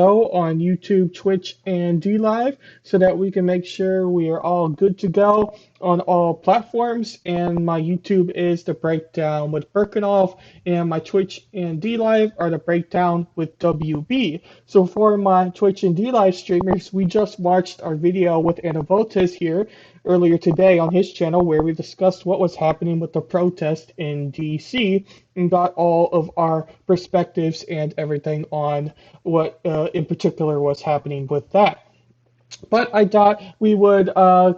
on YouTube, Twitch, and D Live so that we can make sure we are all good to go on all platforms. And my YouTube is the breakdown with Birkenhoff, and my Twitch and D Live are the breakdown with WB. So for my Twitch and D Live streamers, we just watched our video with Anavoltes here earlier today on his channel where we discussed what was happening with the protest in DC and got all of our perspectives and everything on what in particular was happening with that. But I thought we would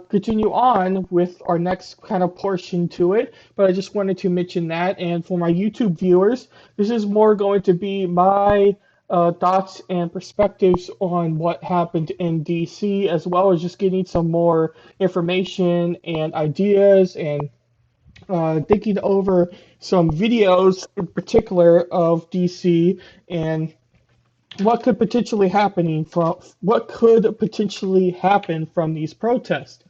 continue on with our next kind of portion to it. But I just wanted to mention that. And for my YouTube viewers, this is more going to be my thoughts and perspectives on what happened in DC, as well as just getting some more information and ideas and thinking over some videos in particular of DC and what could potentially happen from these protests,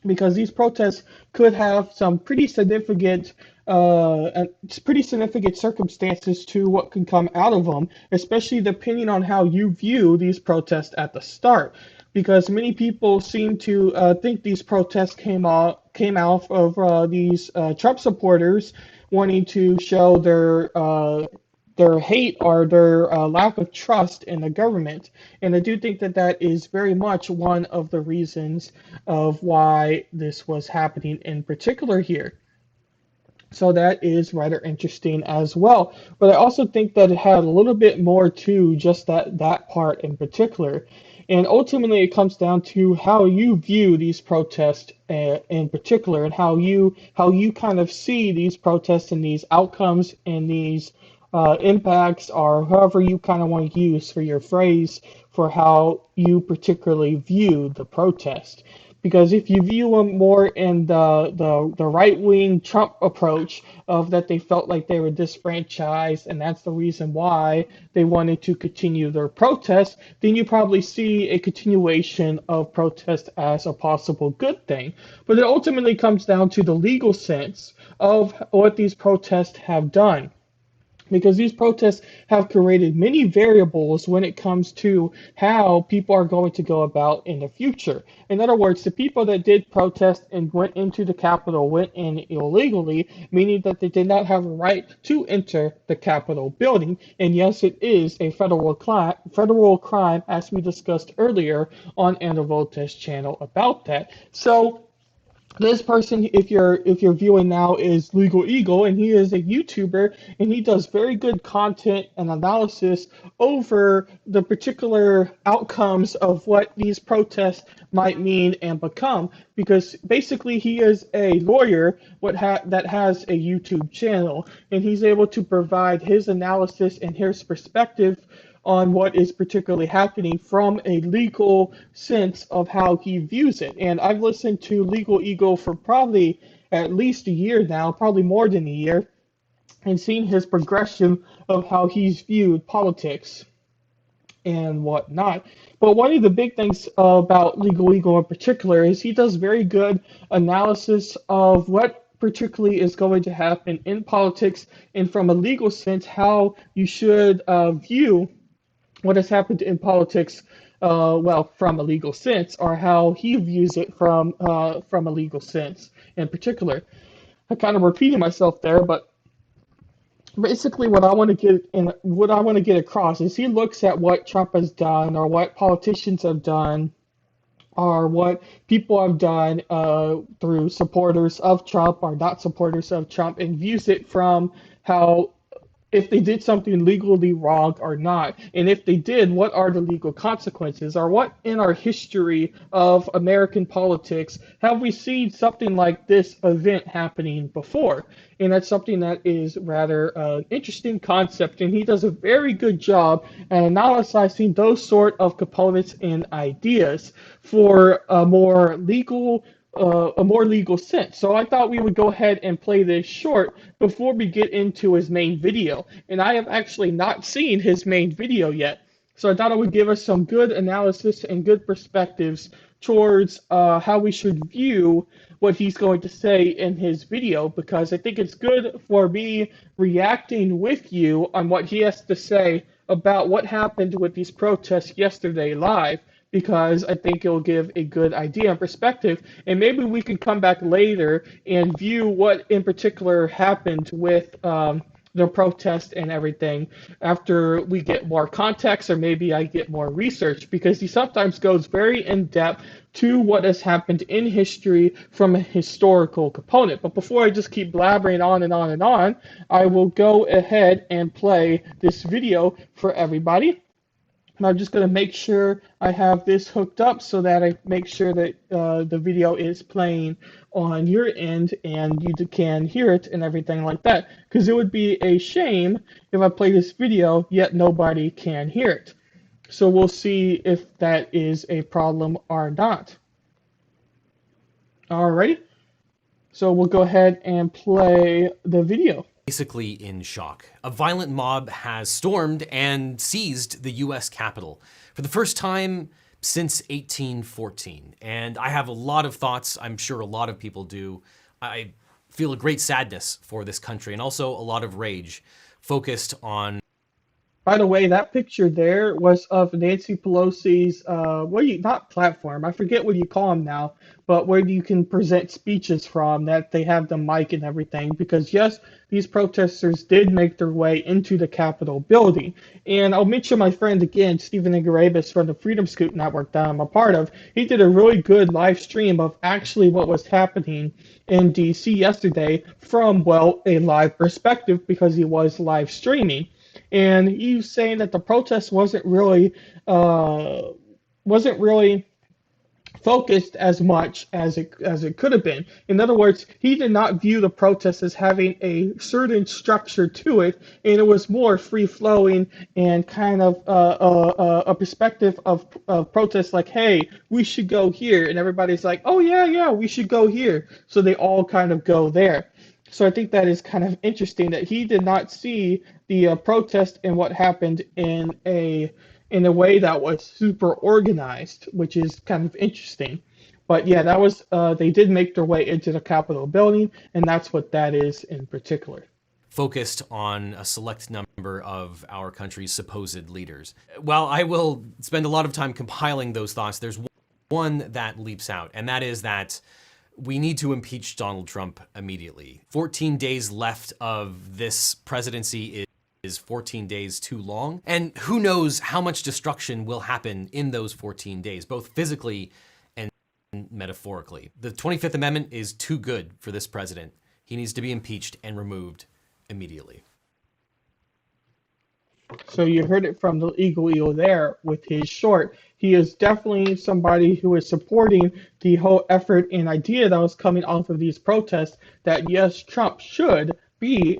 because these protests could have some pretty significant circumstances to what can come out of them, especially depending on how you view these protests at the start. Because many people seem to think these protests came out of these Trump supporters wanting to show their hate or their lack of trust in the government. And I do think that that is very much one of the reasons of why this was happening in particular here. So that is rather interesting as well. But I also think that it had a little bit more to just that part in particular. And ultimately, it comes down to how you view these protests in particular, and how you kind of see these protests and these outcomes and these impacts, or however you kind of want to use for your phrase for how you particularly view the protest. Because if you view them more in the right wing Trump approach of that they felt like they were disfranchised and that's the reason why they wanted to continue their protest, then you probably see a continuation of protest as a possible good thing. But it ultimately comes down to the legal sense of what these protests have done, because these protests have created many variables when it comes to how people are going to go about in the future. In other words, the people that did protest and went into the Capitol went in illegally, meaning that they did not have a right to enter the Capitol building. And yes, it is a federal crime, as we discussed earlier on Anna Volta's channel about that. So this person, if you're viewing now, is Legal Eagle, and he is a YouTuber, and he does very good content and analysis over the particular outcomes of what these protests might mean and become. Because basically, he is a lawyer that has a YouTube channel, and he's able to provide his analysis and his perspective on what is particularly happening from a legal sense of how he views it. And I've listened to Legal Eagle for probably at least a year now, probably more than a year, and seen his progression of how he's viewed politics and whatnot. But one of the big things about Legal Eagle in particular is he does very good analysis of what particularly is going to happen in politics, and from a legal sense, how you should view what has happened in politics, well, from a legal sense, or how he views it from a legal sense in particular. I kind of repeating myself there, but basically what I want to get across is he looks at what Trump has done, or what politicians have done, or what people have done through supporters of Trump or not supporters of Trump, and views it from how, if they did something legally wrong or not. And if they did, what are the legal consequences? Or what in our history of American politics have we seen something like this event happening before? And that's something that is rather interesting concept. And he does a very good job at analyzing those sort of components and ideas for a more legal sense. So I thought we would go ahead and play this short before we get into his main video. And I have actually not seen his main video yet. So I thought it would give us some good analysis and good perspectives towards how we should view what he's going to say in his video, because I think it's good for me reacting with you on what he has to say about what happened with these protests yesterday live, because I think it'll give a good idea and perspective, and maybe we can come back later and view what in particular happened with the protest and everything after we get more context, or maybe I get more research, because he sometimes goes very in depth to what has happened in history from a historical component. But before I just keep blabbering on and on and on, I will go ahead and play this video for everybody. And I'm just going to make sure I have this hooked up so that I make sure that the video is playing on your end and you can hear it and everything like that. Because it would be a shame if I play this video yet nobody can hear it. So we'll see if that is a problem or not. Alrighty. So we'll go ahead and play the video. Basically in shock. A violent mob has stormed and seized the US Capitol for the first time since 1814. And I have a lot of thoughts. I'm sure a lot of people do. I feel a great sadness for this country and also a lot of rage focused on. By the way, that picture there was of Nancy Pelosi's, not platform, I forget what you call them now, but where you can present speeches from, that they have the mic and everything, because yes, these protesters did make their way into the Capitol building. And I'll mention my friend again, Stephen Ingarabis from the Freedom Scoop Network that I'm a part of. He did a really good live stream of actually what was happening in DC yesterday from, well, a live perspective, because he was live streaming. And he was saying that the protest wasn't really focused as much as it could have been. In other words, he did not view the protest as having a certain structure to it, and it was more free flowing and kind of a perspective of protest, like, hey, we should go here, and everybody's like, oh yeah, we should go here, so they all kind of go there. So I think that is kind of interesting that he did not see the protest and what happened in a way that was super organized, which is kind of interesting. But yeah, that was they did make their way into the Capitol building, and that's what that is in particular. Focused on a select number of our country's supposed leaders. While I will spend a lot of time compiling those thoughts, there's one that leaps out, and that is that we need to impeach Donald Trump immediately. 14 days left of this presidency is 14 days too long. And who knows how much destruction will happen in those 14 days, both physically and metaphorically. The 25th Amendment is too good for this president. He needs to be impeached and removed immediately. So you heard it from the Eagle there with his short. He is definitely somebody who is supporting the whole effort and idea that was coming off of these protests, that yes, Trump should be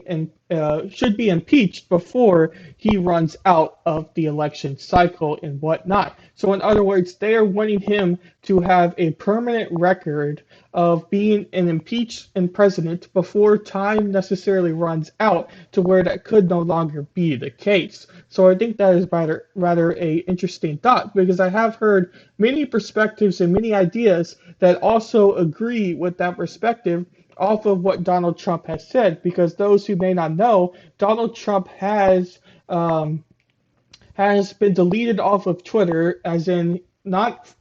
impeached before he runs out of the election cycle and whatnot. So in other words, they are wanting him to have a permanent record of being an impeached president before time necessarily runs out to where that could no longer be the case. So I think that is rather a interesting thought, because I have heard many perspectives and many ideas that also agree with that perspective off of what Donald Trump has said, because those who may not know, Donald Trump has been deleted off of Twitter, as in not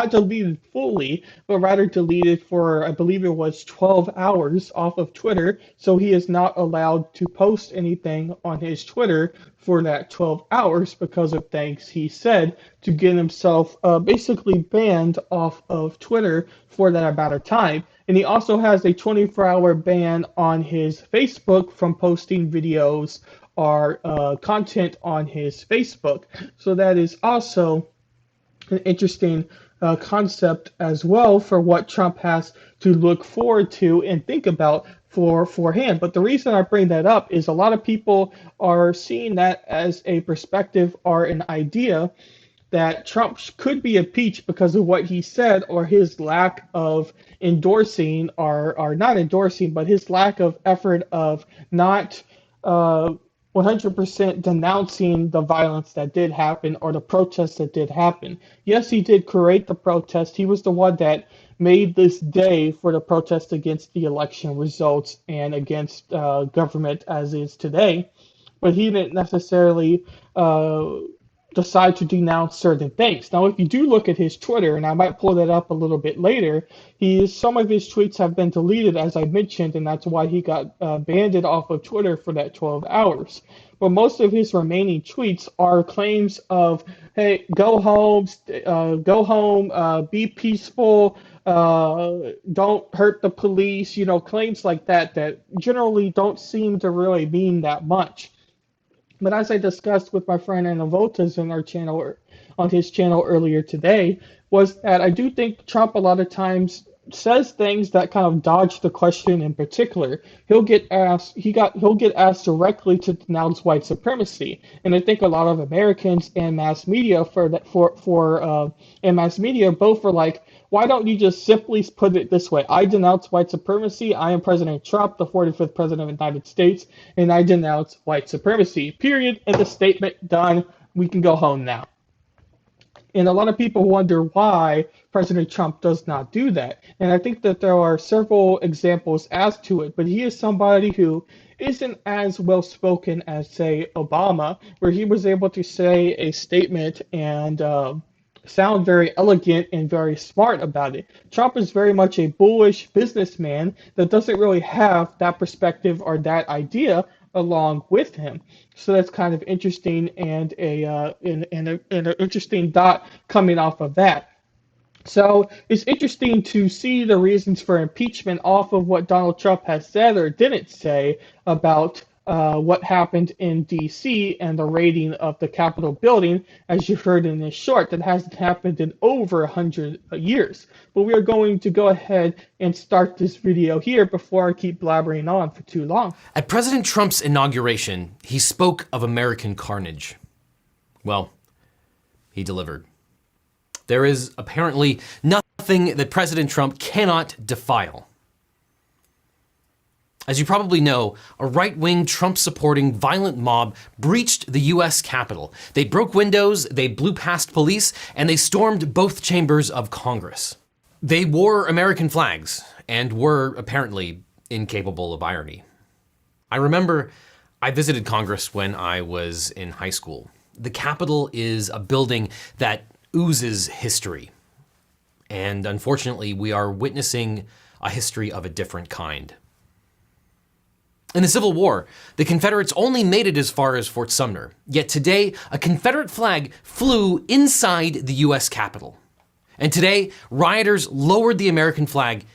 deleted fully, but rather deleted for, I believe it was 12 hours off of Twitter, so he is not allowed to post anything on his Twitter for that 12 hours because of things he said, to get himself basically banned off of Twitter for that amount of time. And he also has a 24-hour ban on his Facebook from posting videos or content on his Facebook. So that is also an interesting concept as well for what Trump has to look forward to and think about for him. But the reason I bring that up is a lot of people are seeing that as a perspective or an idea that Trump could be impeached because of what he said, or his lack of endorsing, or not endorsing, but his lack of effort of not 100% denouncing the violence that did happen or the protests that did happen. Yes, he did create the protest. He was the one that made this day for the protest against the election results and against government as is today, but he didn't necessarily uh, decide to denounce certain things. Now, if you do look at his Twitter, and I might pull that up a little bit later, some of his tweets have been deleted, as I mentioned, and that's why he got banned off of Twitter for that 12 hours. But most of his remaining tweets are claims of, "Hey, go home, be peaceful, don't hurt the police," claims like that that generally don't seem to really mean that much. But as I discussed with my friend Anna Voltas in our channel, on his channel earlier today, was that I do think Trump a lot of times says things that kind of dodge the question in particular. He'll get asked directly to denounce white supremacy, and I think a lot of Americans and mass media and mass media both are like, why don't you just simply put it this way? I denounce white supremacy. I am President Trump, the 45th President of the United States, and I denounce white supremacy. Period. And the statement done. We can go home now. And a lot of people wonder why President Trump does not do that. And I think that there are several examples as to it, but he is somebody who isn't as well spoken as, say, Obama, where he was able to say a statement and sound very elegant and very smart about it. Trump is very much a bullish businessman that doesn't really have that perspective or that idea along with him. So that's kind of interesting and an interesting dot coming off of that. So it's interesting to see the reasons for impeachment off of what Donald Trump has said or didn't say about what happened in D.C. and the raiding of the Capitol building, as you heard in this short, that hasn't happened in over 100 years. But we are going to go ahead and start this video here before I keep blabbering on for too long. At President Trump's inauguration, he spoke of American carnage. Well, he delivered. There is apparently nothing that President Trump cannot defile. As you probably know, a right-wing Trump-supporting violent mob breached the U.S. Capitol. They broke windows, they blew past police, and they stormed both chambers of Congress. They wore American flags and were apparently incapable of irony. I remember I visited Congress when I was in high school. The Capitol is a building that oozes history. And unfortunately, we are witnessing a history of a different kind. In the Civil War, the Confederates only made it as far as Fort Sumner. Yet today, a Confederate flag flew inside the U.S. Capitol. And today, rioters lowered the American flag.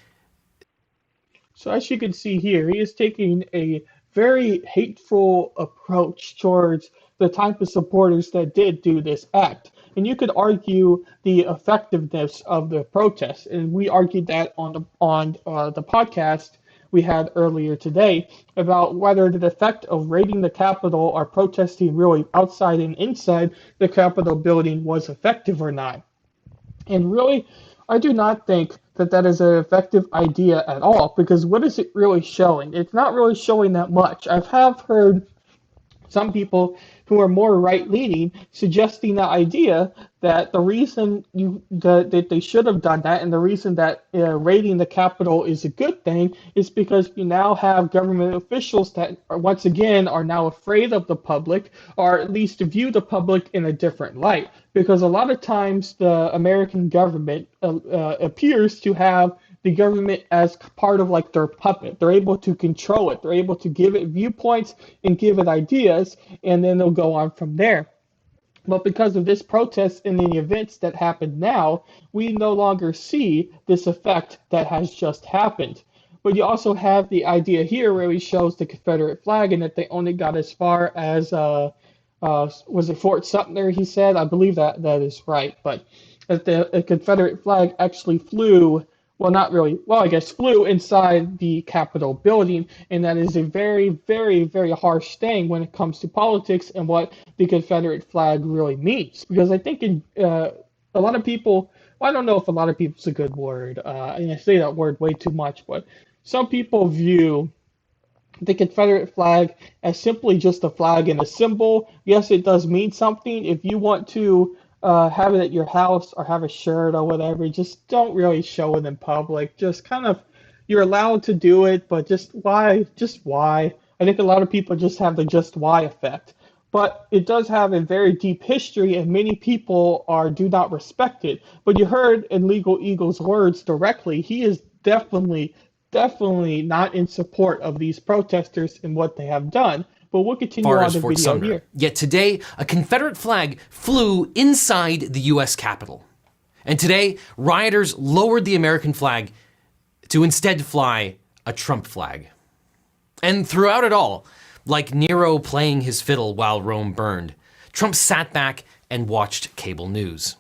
So as you can see here, he is taking a very hateful approach towards the type of supporters that did do this act. And you could argue the effectiveness of the protest, and we argued that on the podcast we had earlier today about whether the effect of raiding the Capitol or protesting really outside and inside the Capitol building was effective or not. And really, I do not think that that is an effective idea at all, because what is it really showing? It's not really showing that much. I have heard some people who are more right-leaning suggesting the idea that the reason that they should have done that and the reason that raiding the Capitol is a good thing is because you now have government officials that once again are now afraid of the public, or at least view the public in a different light. Because a lot of times the American government appears to have the government as part of like their puppet. They're able to control it. They're able to give it viewpoints and give it ideas, and then they'll go on from there. But because of this protest and the events that happened now, we no longer see this effect that has just happened. But you also have the idea here where he shows the Confederate flag and that they only got as far as, was it Fort Sumter, he said? I believe that is right. But that the Confederate flag actually flew, well, not really, well, I guess flew inside the Capitol building, and that is a very, very, very harsh thing when it comes to politics and what the Confederate flag really means. Because I think a lot of people, well, I don't know if a lot of people is a good word, and I say that word way too much, but some people view the Confederate flag as simply just a flag and a symbol. Yes, it does mean something. If you want to have it at your house or have a shirt or whatever, just don't really show it in public. Just kind of, you're allowed to do it, but just why? Just why? I think a lot of people just have the just why effect. But it does have a very deep history, and many people do not respect it. But you heard in Legal Eagle's words directly, he is definitely not in support of these protesters and what they have done. But we'll continue Far on as the Fort video Sumner. here. Yet today, a Confederate flag flew inside the U.S. Capitol. And today, rioters lowered the American flag to instead fly a Trump flag. And throughout it all, like Nero playing his fiddle while Rome burned, Trump sat back and watched cable news.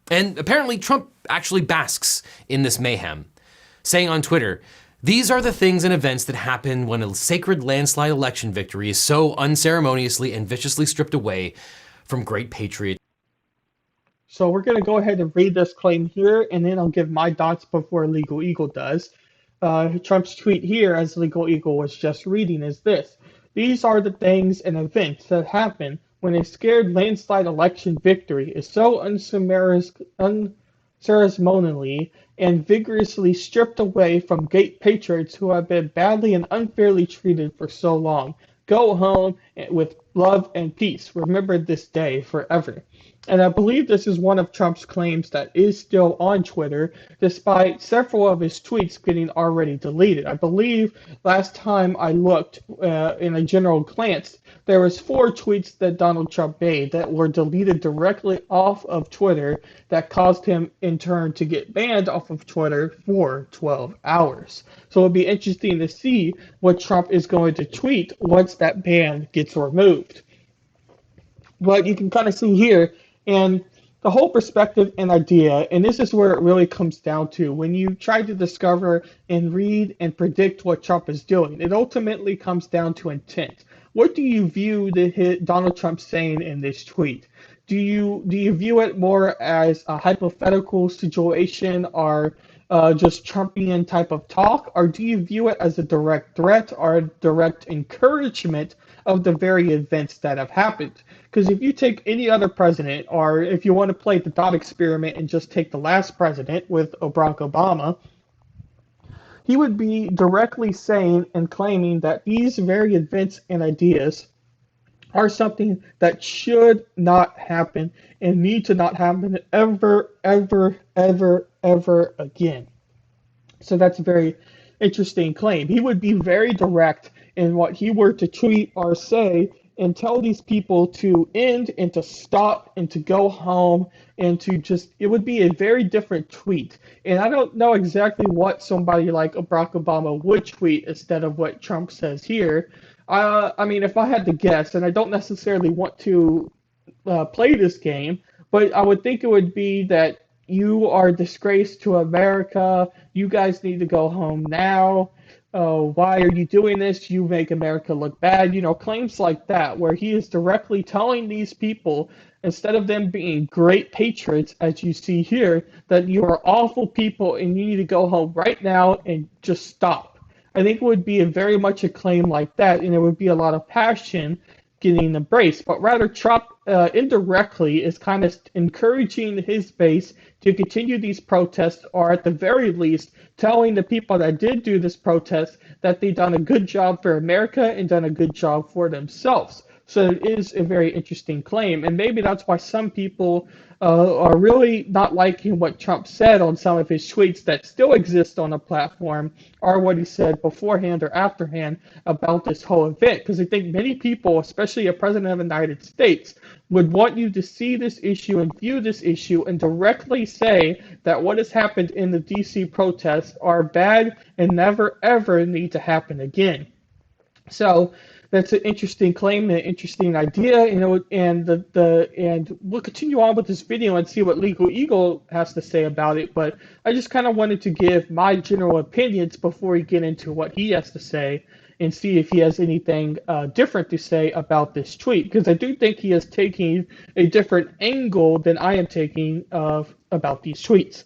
And apparently Trump actually basks in this mayhem, saying on Twitter, "These are the things and events that happen when a sacred landslide election victory is so unceremoniously and viciously stripped away from great patriots." So we're going to go ahead and read this claim here, and then I'll give my thoughts before Legal Eagle does. Trump's tweet here, as Legal Eagle was just reading, is this: "These are the things and events that happen when a scared landslide election victory is so unceremonially and vigorously stripped away from great patriots who have been badly and unfairly treated for so long. Go home with love and peace. Remember this day forever." And I believe this is one of Trump's claims that is still on Twitter, despite several of his tweets getting already deleted. I believe last time I looked in a general glance, there was 4 tweets that Donald Trump made that were deleted directly off of Twitter that caused him in turn to get banned off of Twitter for 12 hours. So it'll be interesting to see what Trump is going to tweet once that ban gets removed. But you can kind of see here, and the whole perspective and idea, and this is where it really comes down to, when you try to discover and read and predict what Trump is doing, it ultimately comes down to intent. What do you view Donald Trump saying in this tweet? Do you view it more as a hypothetical situation or just Trumpian type of talk, or do you view it as a direct threat or a direct encouragement of the very events that have happened? Because if you take any other president, or if you want to play the thought experiment and just take the last president with Barack Obama, he would be directly saying and claiming that these very events and ideas are something that should not happen and need to not happen ever again. So that's a very interesting claim. He would be very direct in what he were to tweet or say and tell these people to end and to stop and to go home and to just, it would be a very different tweet. And I don't know exactly what somebody like Barack Obama would tweet instead of what Trump says here. I mean, if I had to guess, and I don't necessarily want to play this game, but I would think it would be that you are a disgrace to America. You guys need to go home now. Why are you doing this? You make America look bad. You know, claims like that, where he is directly telling these people, instead of them being great patriots, as you see here, that you are awful people and you need to go home right now and just stop. I think it would be very much a claim like that, and there would be a lot of passion getting embraced. But rather, Trump indirectly is kind of encouraging his base to continue these protests, or at the very least, telling the people that did do this protest that they've done a good job for America and done a good job for themselves. So it is a very interesting claim, and maybe that's why some people are really not liking what Trump said on some of his tweets that still exist on the platform, or what he said beforehand or afterhand about this whole event. Because I think many people, especially a president of the United States, would want you to see this issue and view this issue and directly say that what has happened in the DC protests are bad and never ever need to happen again. So that's an interesting claim, an interesting idea, you know, and and we'll continue on with this video and see what Legal Eagle has to say about it. But I just kind of wanted to give my general opinions before we get into what he has to say and see if he has anything different to say about this tweet, because I do think he is taking a different angle than I am taking about these tweets.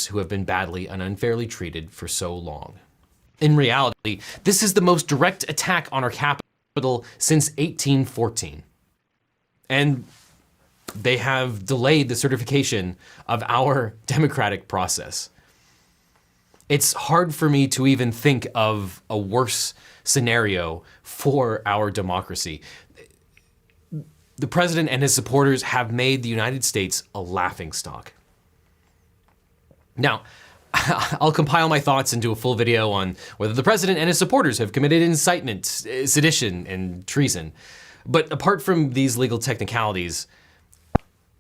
Who have been badly and unfairly treated for so long. In reality, this is the most direct attack on our capital since 1814. And they have delayed the certification of our democratic process. It's hard for me to even think of a worse scenario for our democracy. The president and his supporters have made the United States a laughingstock. Now, I'll compile my thoughts into a full video on whether the president and his supporters have committed incitement, sedition, and treason. But apart from these legal technicalities,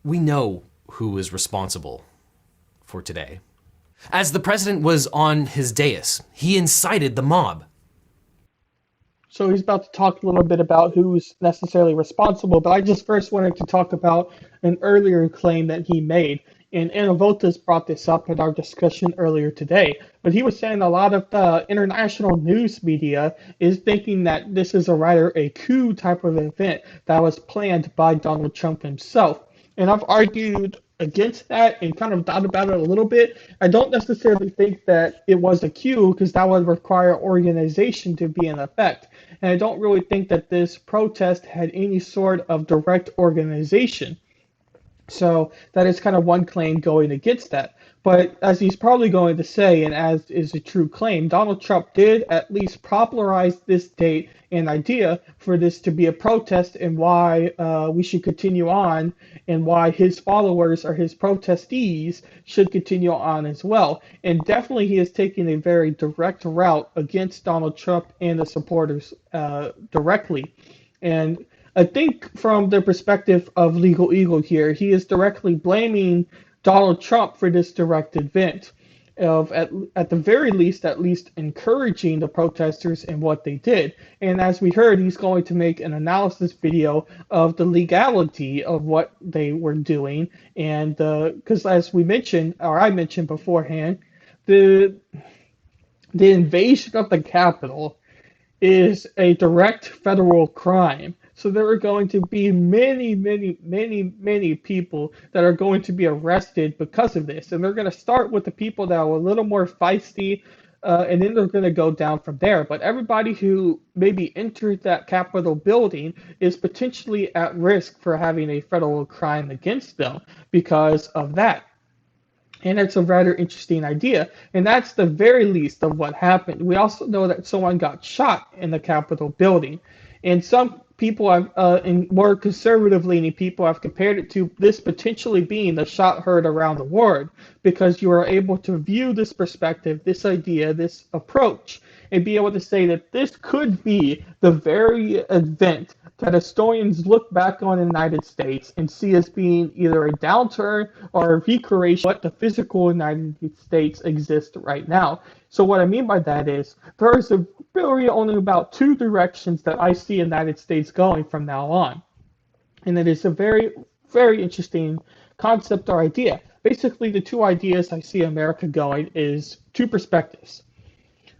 we know who is responsible for today. As the president was on his dais, he incited the mob. So he's about to talk a little bit about who's necessarily responsible, but I just first wanted to talk about an earlier claim that he made. And Anavotas brought this up in our discussion earlier today, but he was saying a lot of the international news media is thinking that this is rather a coup type of event that was planned by Donald Trump himself. And I've argued against that and kind of thought about it a little bit. I don't necessarily think that it was a coup because that would require organization to be in effect. And I don't really think that this protest had any sort of direct organization. So that is kind of one claim going against that. But as he's probably going to say, and as is a true claim, Donald Trump did at least popularize this date and idea for this to be a protest and why we should continue on and why his followers or his protestees should continue on as well. And definitely he is taking a very direct route against Donald Trump and the supporters directly. And I think from the perspective of Legal Eagle here, he is directly blaming Donald Trump for this direct event of at the very least, at least encouraging the protesters in what they did. And as we heard, he's going to make an analysis video of the legality of what they were doing. And because as we mentioned, or I mentioned beforehand, the invasion of the Capitol is a direct federal crime. So there are going to be many, many, many, many people that are going to be arrested because of this. And they're going to start with the people that are a little more feisty, and then they're going to go down from there. But everybody who maybe entered that Capitol building is potentially at risk for having a federal crime against them because of that. And it's a rather interesting idea. And that's the very least of what happened. We also know that someone got shot in the Capitol building. And some people have, and more conservative leaning people have compared it to this potentially being the shot heard around the world, because you are able to view this perspective, this idea, this approach, and be able to say that this could be the very event that historians look back on the United States and see as being either a downturn or a recreation of what the physical United States exists right now. So what I mean by that is there's really only about two directions that I see the United States going from now on. And it is a very, very interesting concept or idea. Basically, the two ideas I see America going is two perspectives.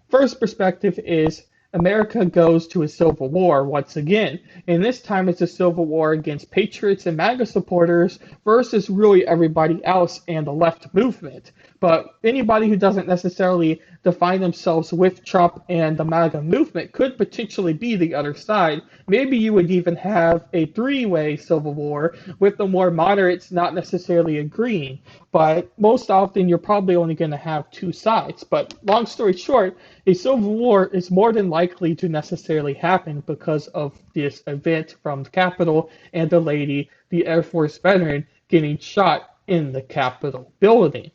First perspective is America goes to a civil war once again, and this time it's a civil war against patriots and MAGA supporters versus really everybody else and the left movement. But anybody who doesn't necessarily define themselves with Trump and the MAGA movement could potentially be the other side. Maybe you would even have a three-way civil war with the more moderates not necessarily agreeing. But most often you're probably only going to have two sides. But long story short, a civil war is more than likely to necessarily happen because of this event from the Capitol and the lady, the Air Force veteran, getting shot in the Capitol building.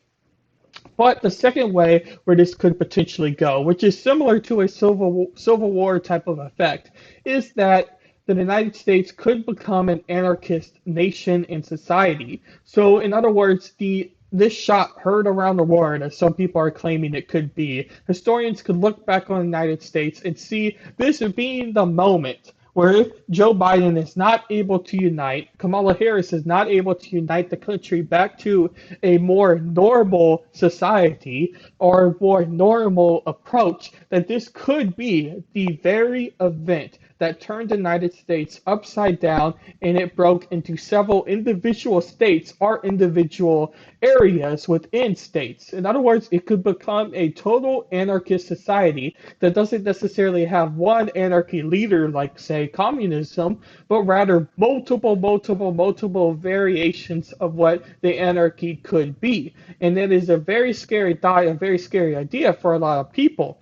But the second way where this could potentially go, which is similar to a civil war type of effect, is that the United States could become an anarchist nation and society. So in other words, this shot heard around the world, as some people are claiming it could be, historians could look back on the United States and see this as being the moment where if Joe Biden is not able to unite, Kamala Harris is not able to unite the country back to a more normal society or a more normal approach, that this could be the very event that turned the United States upside down, and it broke into several individual states or individual areas within states. In other words, it could become a total anarchist society that doesn't necessarily have one anarchy leader like, say, communism, but rather multiple variations of what the anarchy could be. And that is a very scary thought, a very scary idea for a lot of people.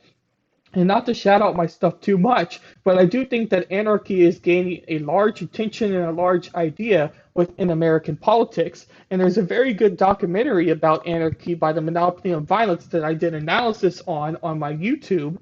And not to shout out my stuff too much, but I do think that anarchy is gaining a large attention and a large idea within American politics. And there's a very good documentary about anarchy by the Monopoly on Violence that I did analysis on my YouTube.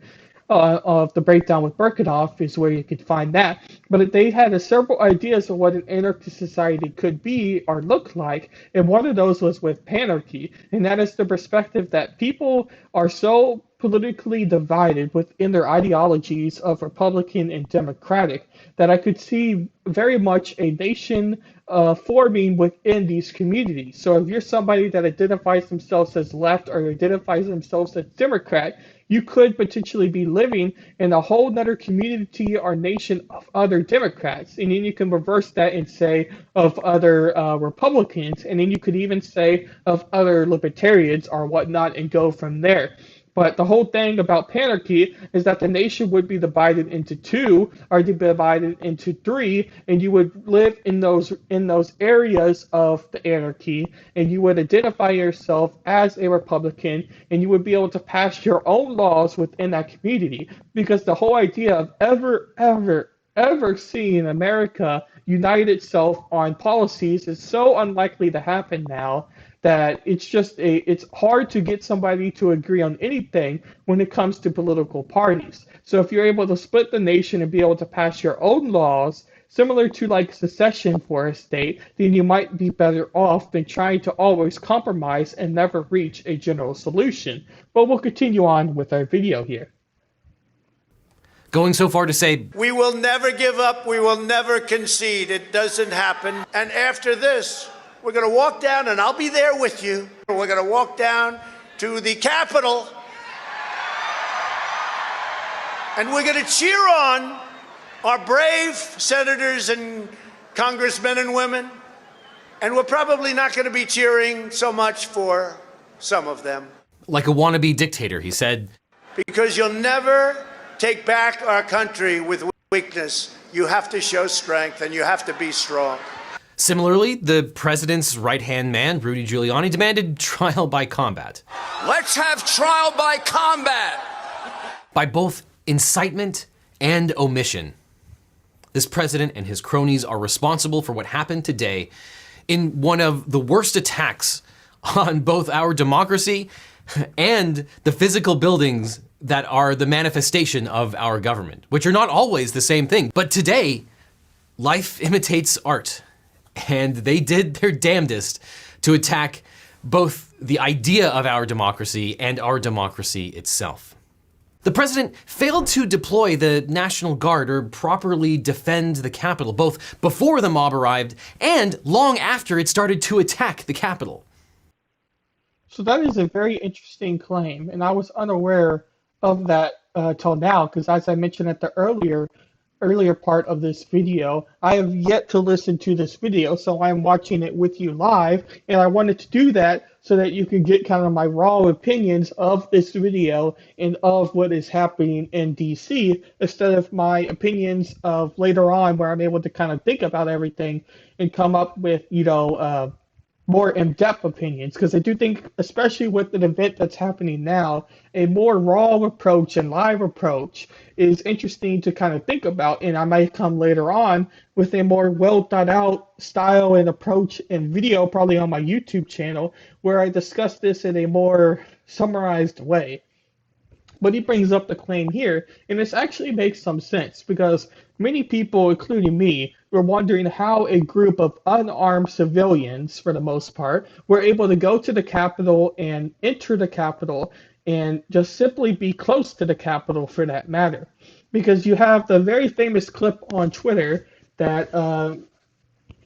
Of the breakdown with Birkenhoff is where you could find that. But they had several ideas of what an anarchist society could be or look like, and one of those was with panarchy, and that is the perspective that people are so politically divided within their ideologies of Republican and Democratic that I could see very much a nation forming within these communities. So if you're somebody that identifies themselves as left or identifies themselves as Democrat, you could potentially be living in a whole other community or nation of other Democrats. And then you can reverse that and say of other Republicans. And then you could even say of other libertarians or whatnot and go from there. But the whole thing about panarchy is that the nation would be divided into two or divided into three, and you would live in those areas of the anarchy, and you would identify yourself as a Republican, and you would be able to pass your own laws within that community. Because the whole idea of ever seeing America unite itself on policies is so unlikely to happen now that it's hard to get somebody to agree on anything when it comes to political parties. So if you're able to split the nation and be able to pass your own laws, similar to like secession for a state, then you might be better off than trying to always compromise and never reach a general solution. But we'll continue on with our video here. Going so far to say, we will never give up, we will never concede. It doesn't happen. And after this, we're going to walk down, and I'll be there with you. We're going to walk down to the Capitol, and we're going to cheer on our brave senators and congressmen and women. And we're probably not going to be cheering so much for some of them. like a wannabe dictator, he said. Because you'll never take back our country with weakness. You have to show strength, and you have to be strong. Similarly, the president's right-hand man, Rudy Giuliani, demanded trial by combat. Let's have trial by combat! By both incitement and omission. This president and his cronies are responsible for what happened today in one of the worst attacks on both our democracy and the physical buildings that are the manifestation of our government, which are not always the same thing. But today, life imitates art. And they did their damnedest to attack both the idea of our democracy and our democracy itself. The president failed to deploy the National Guard or properly defend the Capitol, both before the mob arrived and long after it started to attack the Capitol. So that is a very interesting claim, and I was unaware of that till now, because as I mentioned at the earlier part of this video, I have yet to listen to this video, so I'm watching it with you live, and I wanted to do that so that you can get kind of my raw opinions of this video and of what is happening in DC, instead of my opinions of later on where I'm able to kind of think about everything and come up with, more in-depth opinions, because I do think, especially with an event that's happening now, a more raw approach and live approach is interesting to kind of think about, and I might come later on with a more well thought out style and approach and video, probably on my YouTube channel, where I discuss this in a more summarized way. But he brings up the claim here, and this actually makes some sense, because many people, including me, were wondering how a group of unarmed civilians, for the most part, were able to go to the Capitol and enter the Capitol and just simply be close to the Capitol, for that matter. Because you have the very famous clip on Twitter that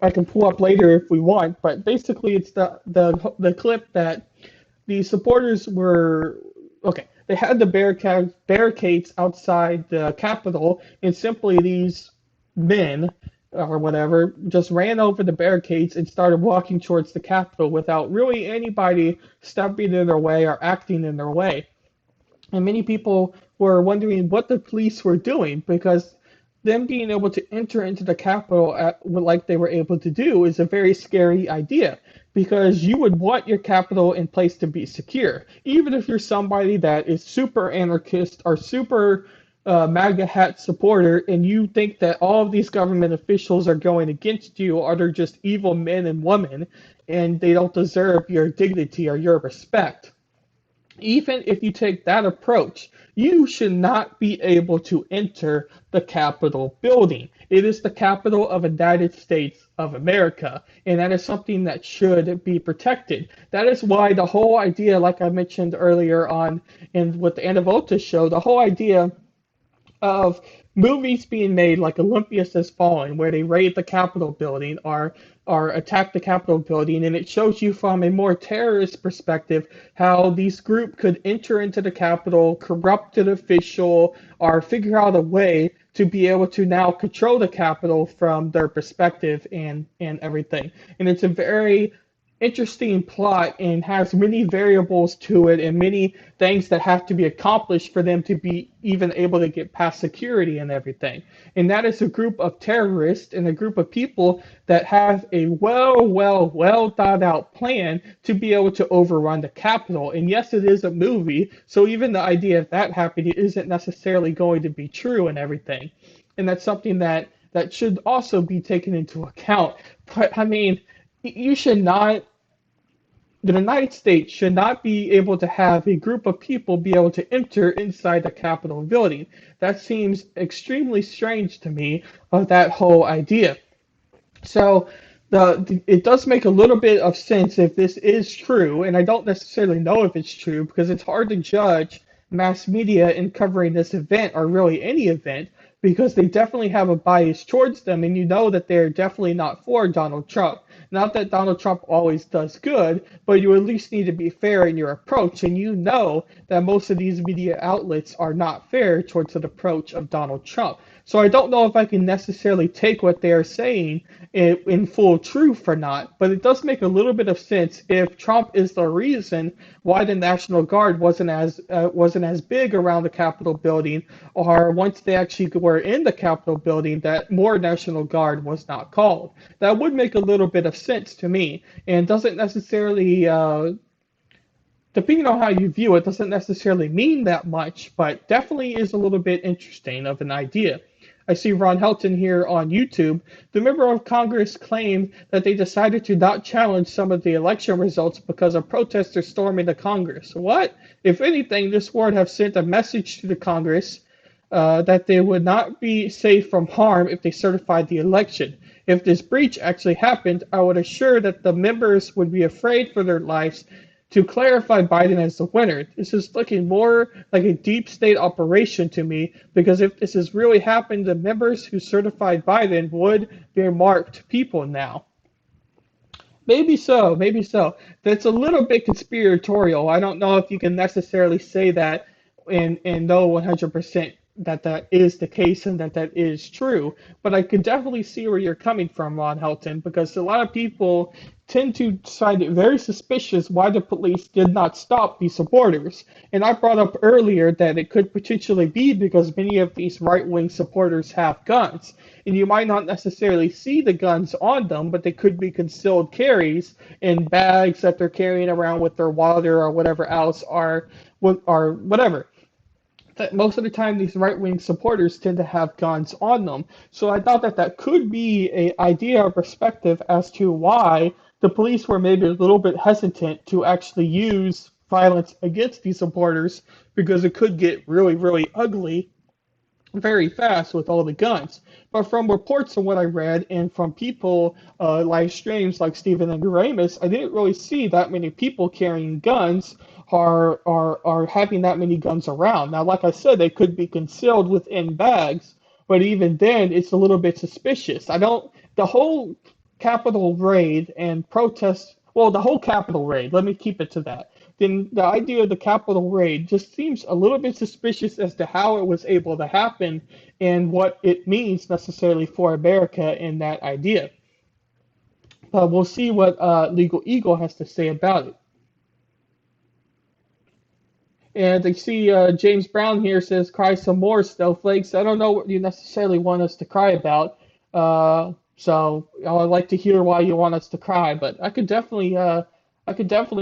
I can pull up later if we want, but basically it's the clip that the supporters were... Okay, They had the barricades outside the Capitol, and simply these men or whatever just ran over the barricades and started walking towards the Capitol without really anybody stepping in their way or acting in their way. And many people were wondering what the police were doing because them being able to enter into the Capitol like they were able to do is a very scary idea because you would want your Capitol in place to be secure. Even if you're somebody that is super anarchist or super MAGA hat supporter and you think that all of these government officials are going against you or they're just evil men and women and they don't deserve your dignity or your respect. Even if you take that approach, you should not be able to enter the Capitol building. It is the capital of the United States of America, and that is something that should be protected. That is why the whole idea, like I mentioned earlier on in with the Anna show, the whole idea of movies being made like Olympus Has Fallen, where they raid the Capitol building or attack the Capitol building, and it shows you from a more terrorist perspective how these group could enter into the Capitol, corrupt an official, or figure out a way to be able to now control the Capitol from their perspective and everything. And it's a very interesting plot and has many variables to it and many things that have to be accomplished for them to be even able to get past security and everything. And that is a group of terrorists and a group of people that have a well thought out plan to be able to overrun the Capitol. And yes, it is a movie, so even the idea of that happening isn't necessarily going to be true and everything. And that's something that should also be taken into account. But I mean, you should not the United States should not be able to have a group of people be able to enter inside the Capitol building. That seems extremely strange to me of that whole idea. So it does make a little bit of sense if this is true, and I don't necessarily know if it's true because it's hard to judge mass media in covering this event or really any event because they definitely have a bias towards them, and you know that they're definitely not for Donald Trump. Not that Donald Trump always does good, but you at least need to be fair in your approach, and you know that most of these media outlets are not fair towards the approach of Donald Trump. So I don't know if I can necessarily take what they are saying in full truth or not, but it does make a little bit of sense if Trump is the reason why the National Guard wasn't as big around the Capitol building, or once they actually were in the Capitol building, that more National Guard was not called. That would make a little bit of sense to me, and doesn't necessarily depending on how you view it, doesn't necessarily mean that much, but definitely is a little bit interesting of an idea. I see Ron Helton here on YouTube. The member of Congress claimed that they decided to not challenge some of the election results because of protesters storming the Congress. What? If anything, this would have sent a message to the Congress that they would not be safe from harm if they certified the election. If this breach actually happened, I would assure that the members would be afraid for their lives to clarify Biden as the winner. This is looking more like a deep state operation to me, because if this has really happened, the members who certified Biden would be marked people now. Maybe so, maybe so. That's a little bit conspiratorial. I don't know if you can necessarily say that and know 100% that that is the case and that that is true. But I could definitely see where you're coming from, Ron Helton, because a lot of people tend to find it very suspicious why the police did not stop these supporters. And I brought up earlier that it could potentially be because many of these right-wing supporters have guns. And you might not necessarily see the guns on them, but they could be concealed carries in bags that they're carrying around with their wallet or whatever else, or whatever. That most of the time these right-wing supporters tend to have guns on them. So I thought that that could be an idea or perspective as to why the police were maybe a little bit hesitant to actually use violence against these supporters, because it could get really, really ugly very fast with all the guns. But from reports of what I read and from people live streams like Stephen and Ramus, I didn't really see that many people carrying guns are having that many guns around. Now, like I said, they could be concealed within bags, but even then, it's a little bit suspicious. The whole Capitol raid and protest, well, the whole Capitol raid, let me keep it to that. then the idea of the Capitol raid just seems a little bit suspicious as to how it was able to happen and what it means necessarily for America in that idea. We'll see what Legal Eagle has to say about it. And I see James Brown here says, cry some more, snowflakes. I don't know what you necessarily want us to cry about. So I'd like to hear why you want us to cry, but I could definitely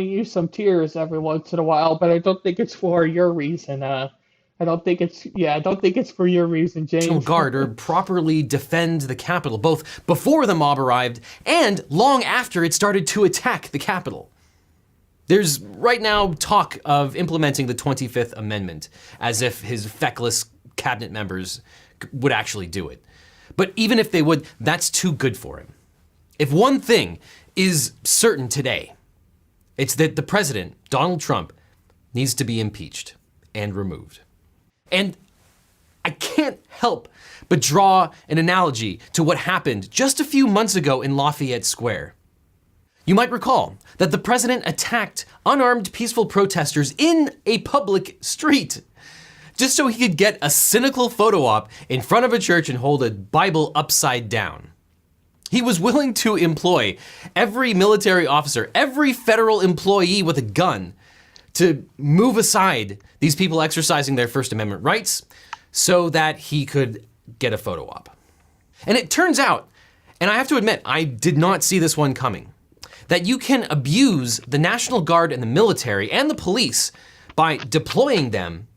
use some tears every once in a while, but I don't think it's for your reason. I don't think it's for your reason, James. National Guard or properly defend the Capitol, both before the mob arrived and long after it started to attack the Capitol. There's right now talk of implementing the 25th Amendment, as if his feckless cabinet members would actually do it. But even if they would, that's too good for him. If one thing is certain today, it's that the president, Donald Trump, needs to be impeached and removed. And I can't help but draw an analogy to what happened just a few months ago in Lafayette Square. You might recall that the president attacked unarmed peaceful protesters in a public street, just so he could get a cynical photo op in front of a church and hold a Bible upside down. He was willing to employ every military officer, every federal employee with a gun to move aside these people exercising their First Amendment rights so that he could get a photo op. And it turns out, and I have to admit, I did not see this one coming, that you can abuse the National Guard and the military and the police by deploying them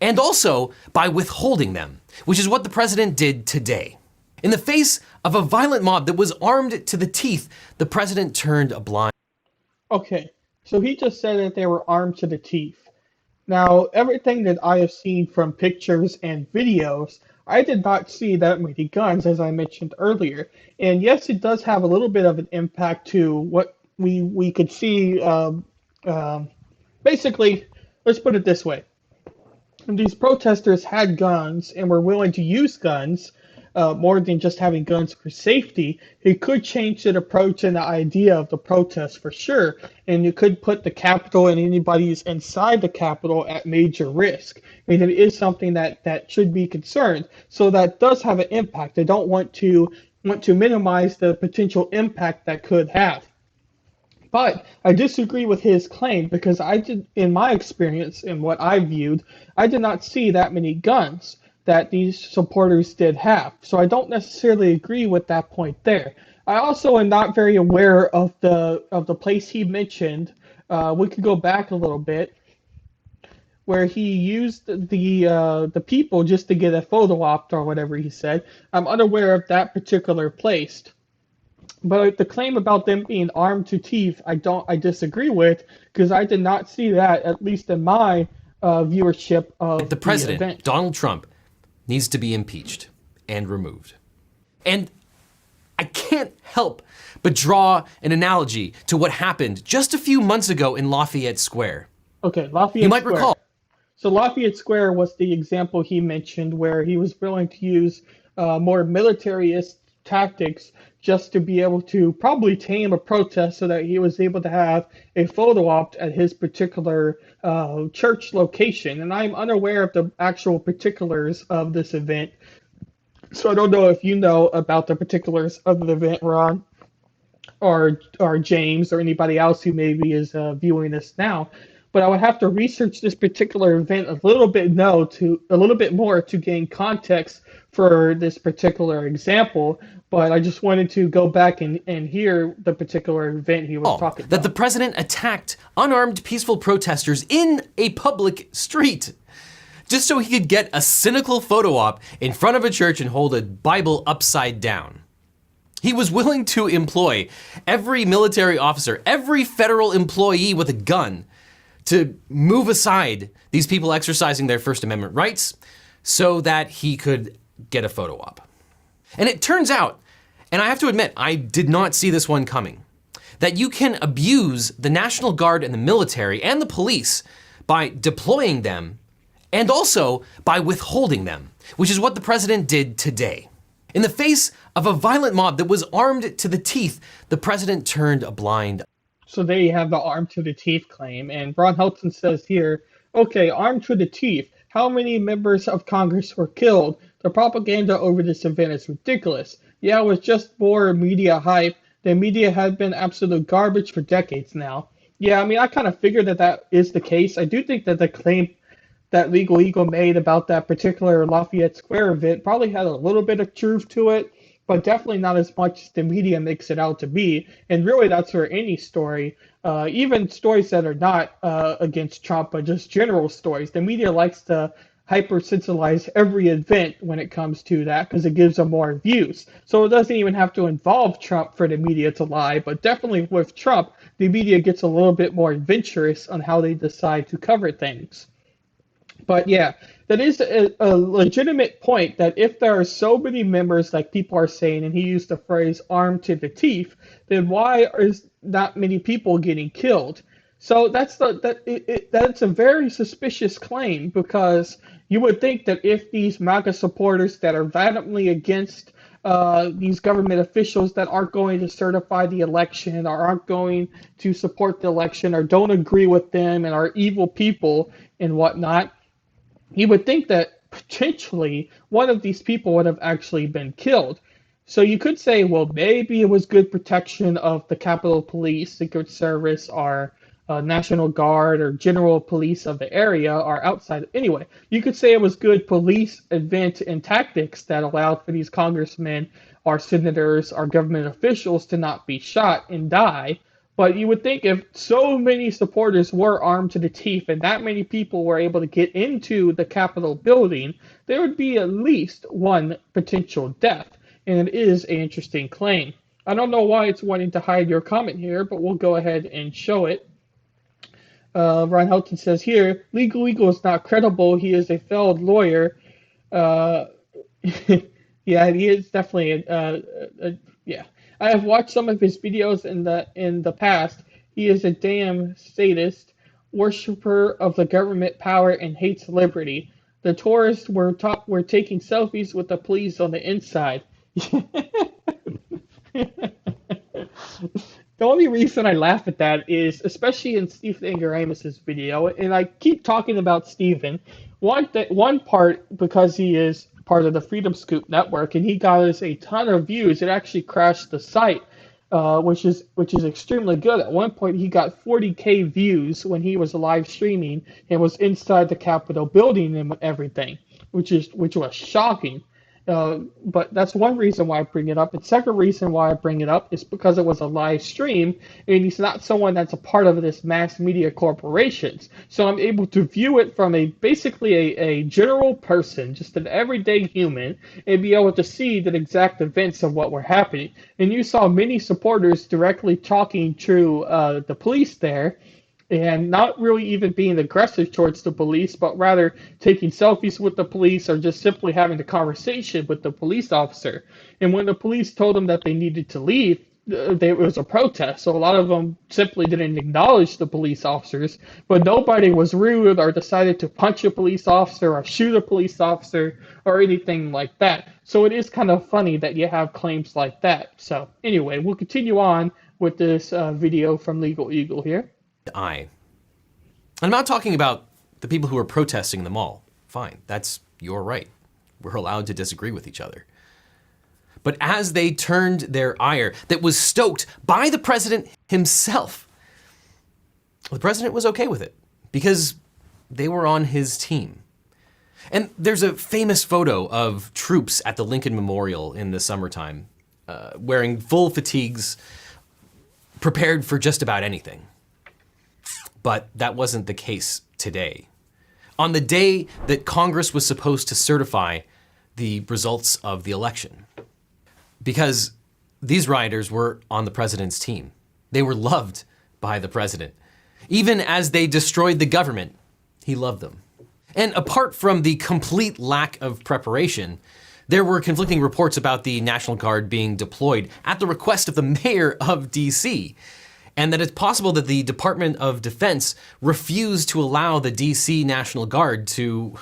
and also by withholding them, which is what the president did today. In the face of a violent mob that was armed to the teeth, the president turned a blind. Okay, so he just said that they were armed to the teeth. Now, everything that I have seen from pictures and videos, I did not see that many guns, as I mentioned earlier. And yes, it does have a little bit of an impact to what we could see. Basically, let's put it this way. These protesters had guns and were willing to use guns more than just having guns for safety. It could change the approach and the idea of the protest for sure, and it could put the Capitol and anybody who's inside the Capitol at major risk. And it is something that should be concerned. So that does have an impact. I don't want to minimize the potential impact that could have. But I disagree with his claim because in my experience and what I viewed, I did not see that many guns that these supporters did have. So I don't necessarily agree with that point there. I also am not very aware of the place he mentioned. We could go back a little bit, where he used the people just to get a photo op or whatever he said. I'm unaware of that particular place. But the claim about them being armed to teeth, I disagree with, because I did not see that, at least in my viewership of the president, event. Donald Trump, needs to be impeached and removed. And I can't help but draw an analogy to what happened just a few months ago in Lafayette Square. Okay, Lafayette You might Square. recall. So Lafayette Square was the example he mentioned where he was willing to use more militarist tactics just to be able to probably tame a protest so that he was able to have a photo op at his particular church location. And I'm unaware of the actual particulars of this event. So I don't know if you know about the particulars of the event, Ron, or James, or anybody else who maybe is viewing this now. But I would have to research this particular event a little bit more to gain context for this particular example. But I just wanted to go back and hear the particular event he was talking about. That the president attacked unarmed peaceful protesters in a public street, just so he could get a cynical photo op in front of a church and hold a Bible upside down. He was willing to employ every military officer, every federal employee with a gun to move aside these people exercising their First Amendment rights so that he could get a photo op. And it turns out, and I have to admit, I did not see this one coming, that you can abuse the National Guard and the military and the police by deploying them and also by withholding them, which is what the president did today. In the face of a violent mob that was armed to the teeth, the president turned a blind eye. So they have the arm to the teeth claim. And Ron Helton says here, okay, arm to the teeth. How many members of Congress were killed? The propaganda over this event is ridiculous. Yeah, it was just more media hype. The media had been absolute garbage for decades now. Yeah, I mean, I kind of figured that that is the case. I do think that the claim that Legal Eagle made about that particular Lafayette Square event probably had a little bit of truth to it, but definitely not as much as the media makes it out to be. And really, that's for any story, even stories that are not against Trump, but just general stories. The media likes to hypersensitize every event when it comes to that because it gives them more views. So it doesn't even have to involve Trump for the media to lie, but definitely with Trump, the media gets a little bit more adventurous on how they decide to cover things. But yeah, that is a legitimate point that if there are so many members, like people are saying, and he used the phrase armed to the teeth, then why is not many people getting killed? So that's a very suspicious claim because you would think that if these MAGA supporters that are vehemently against these government officials that aren't going to certify the election or aren't going to support the election or don't agree with them and are evil people and whatnot, you would think that potentially one of these people would have actually been killed. So you could say, well, maybe it was good protection of the Capitol Police, Secret Service, or National Guard, or general police of the area, or outside. Anyway, you could say it was good police event and tactics that allowed for these congressmen or senators or government officials to not be shot and die. But you would think if so many supporters were armed to the teeth and that many people were able to get into the Capitol building, there would be at least one potential death. And it is an interesting claim. I don't know why it's wanting to hide your comment here, but we'll go ahead and show it. Ron Helton says here, Legal Eagle is not credible. He is a failed lawyer. Yeah, he is definitely yeah. I have watched some of his videos in the past. He is a damn sadist, worshiper of the government power, and hates liberty. The tourists were taking selfies with the police on the inside. The only reason I laugh at that is, especially in Stephen Ignoramus's video, and I keep talking about Stephen, one part because he is part of the Freedom Scoop network, and he got us a ton of views. It actually crashed the site, which is extremely good. At one point, he got 40K views when he was live streaming and was inside the Capitol building and everything, which was shocking. But that's one reason why I bring it up. The second reason why I bring it up is because it was a live stream, and he's not someone that's a part of this mass media corporations. So I'm able to view it from basically a general person, just an everyday human, and be able to see the exact events of what were happening. And you saw many supporters directly talking to the police there, and not really even being aggressive towards the police, but rather taking selfies with the police or just simply having a conversation with the police officer. And when the police told them that they needed to leave, there was a protest. So a lot of them simply didn't acknowledge the police officers, but nobody was rude or decided to punch a police officer or shoot a police officer or anything like that. So it is kind of funny that you have claims like that. So anyway, we'll continue on with this video from Legal Eagle here. I'm not talking about the people who are protesting in the mall. Fine, that's your right. We're allowed to disagree with each other. But as they turned their ire that was stoked by the president himself, the president was okay with it because they were on his team. And there's a famous photo of troops at the Lincoln Memorial in the summertime, wearing full fatigues, prepared for just about anything. But that wasn't the case today. On the day that Congress was supposed to certify the results of the election, because these rioters were on the president's team. They were loved by the president. Even as they destroyed the government, he loved them. And apart from the complete lack of preparation, there were conflicting reports about the National Guard being deployed at the request of the mayor of DC. And that it's possible that the Department of Defense refused to allow the DC National Guard to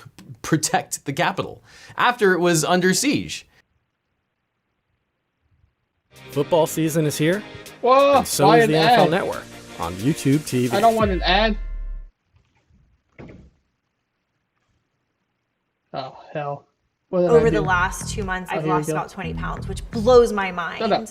protect the Capitol after it was under siege. Football season is here, Whoa, and so is the NFL Network. on YouTube TV. I don't want an ad. Oh, hell. Over the last 2 months, I've lost about 20 pounds, which blows my mind. Shut up.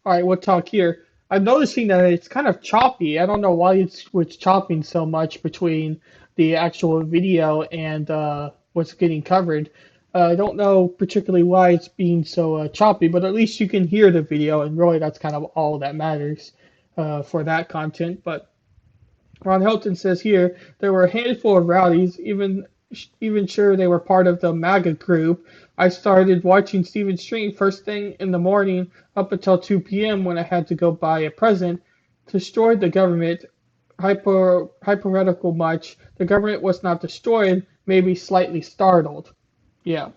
All right, we'll talk here. I'm noticing that it's kind of choppy. I don't know why it's chopping so much between the actual video and what's getting covered. I don't know particularly why it's being so choppy, but at least you can hear the video, and really that's kind of all that matters for that content. But Ron Helton says here, there were a handful of rowdies, even sure they were part of the MAGA group. I started watching Steven's stream first thing in the morning up until 2 p.m. when I had to go buy a present. Destroyed the government. Hypothetical much. The government was not destroyed, maybe slightly startled. Yeah.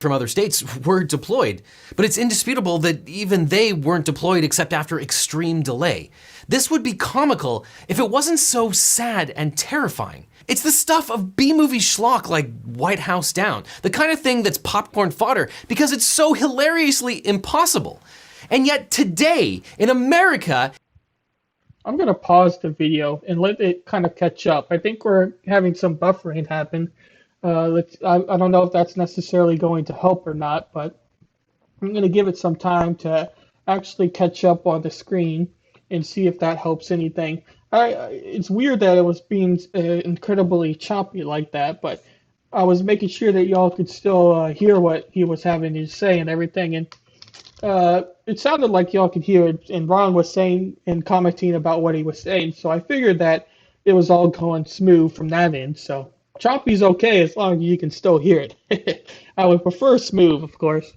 From other states were deployed, but it's indisputable that even they weren't deployed except after extreme delay. This would be comical if it wasn't so sad and terrifying. It's the stuff of B-movie schlock like White House Down, the kind of thing that's popcorn fodder because it's so hilariously impossible. And yet today, in America... I'm going to pause the video and let it kind of catch up. I think we're having some buffering happen. I don't know if that's necessarily going to help or not, but I'm going to give it some time to actually catch up on the screen and see if that helps anything. It's weird that it was being incredibly choppy like that, but I was making sure that y'all could still hear what he was having to say and everything, and it sounded like y'all could hear it, and Ron was saying and commenting about what he was saying, so I figured that it was all going smooth from that end, so choppy's okay as long as you can still hear it. I would prefer smooth, of course.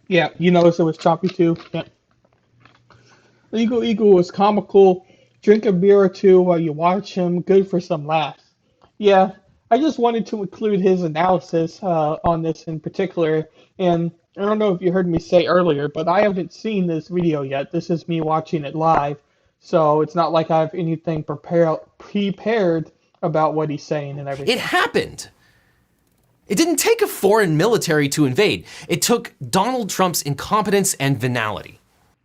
Yeah, you noticed it was choppy too. Yeah. Eagle was comical. Drink a beer or two while you watch him. Good for some laughs. Yeah, I just wanted to include his analysis on this in particular. And I don't know if you heard me say earlier, but I haven't seen this video yet. This is me watching it live. So it's not like I have anything prepared about what he's saying and everything. It happened. It didn't take a foreign military to invade. It took Donald Trump's incompetence and venality.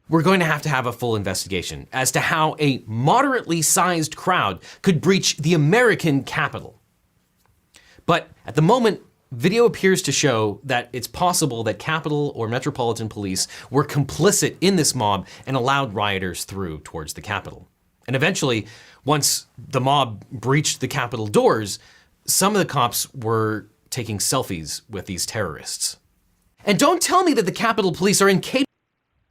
We're going to have a full investigation as to how a moderately sized crowd could breach the American Capitol. But at the moment, video appears to show that it's possible that Capitol or Metropolitan Police were complicit in this mob and allowed rioters through towards the Capitol. And eventually, once the mob breached the Capitol doors, some of the cops were taking selfies with these terrorists. And don't tell me that the Capitol Police are incapable.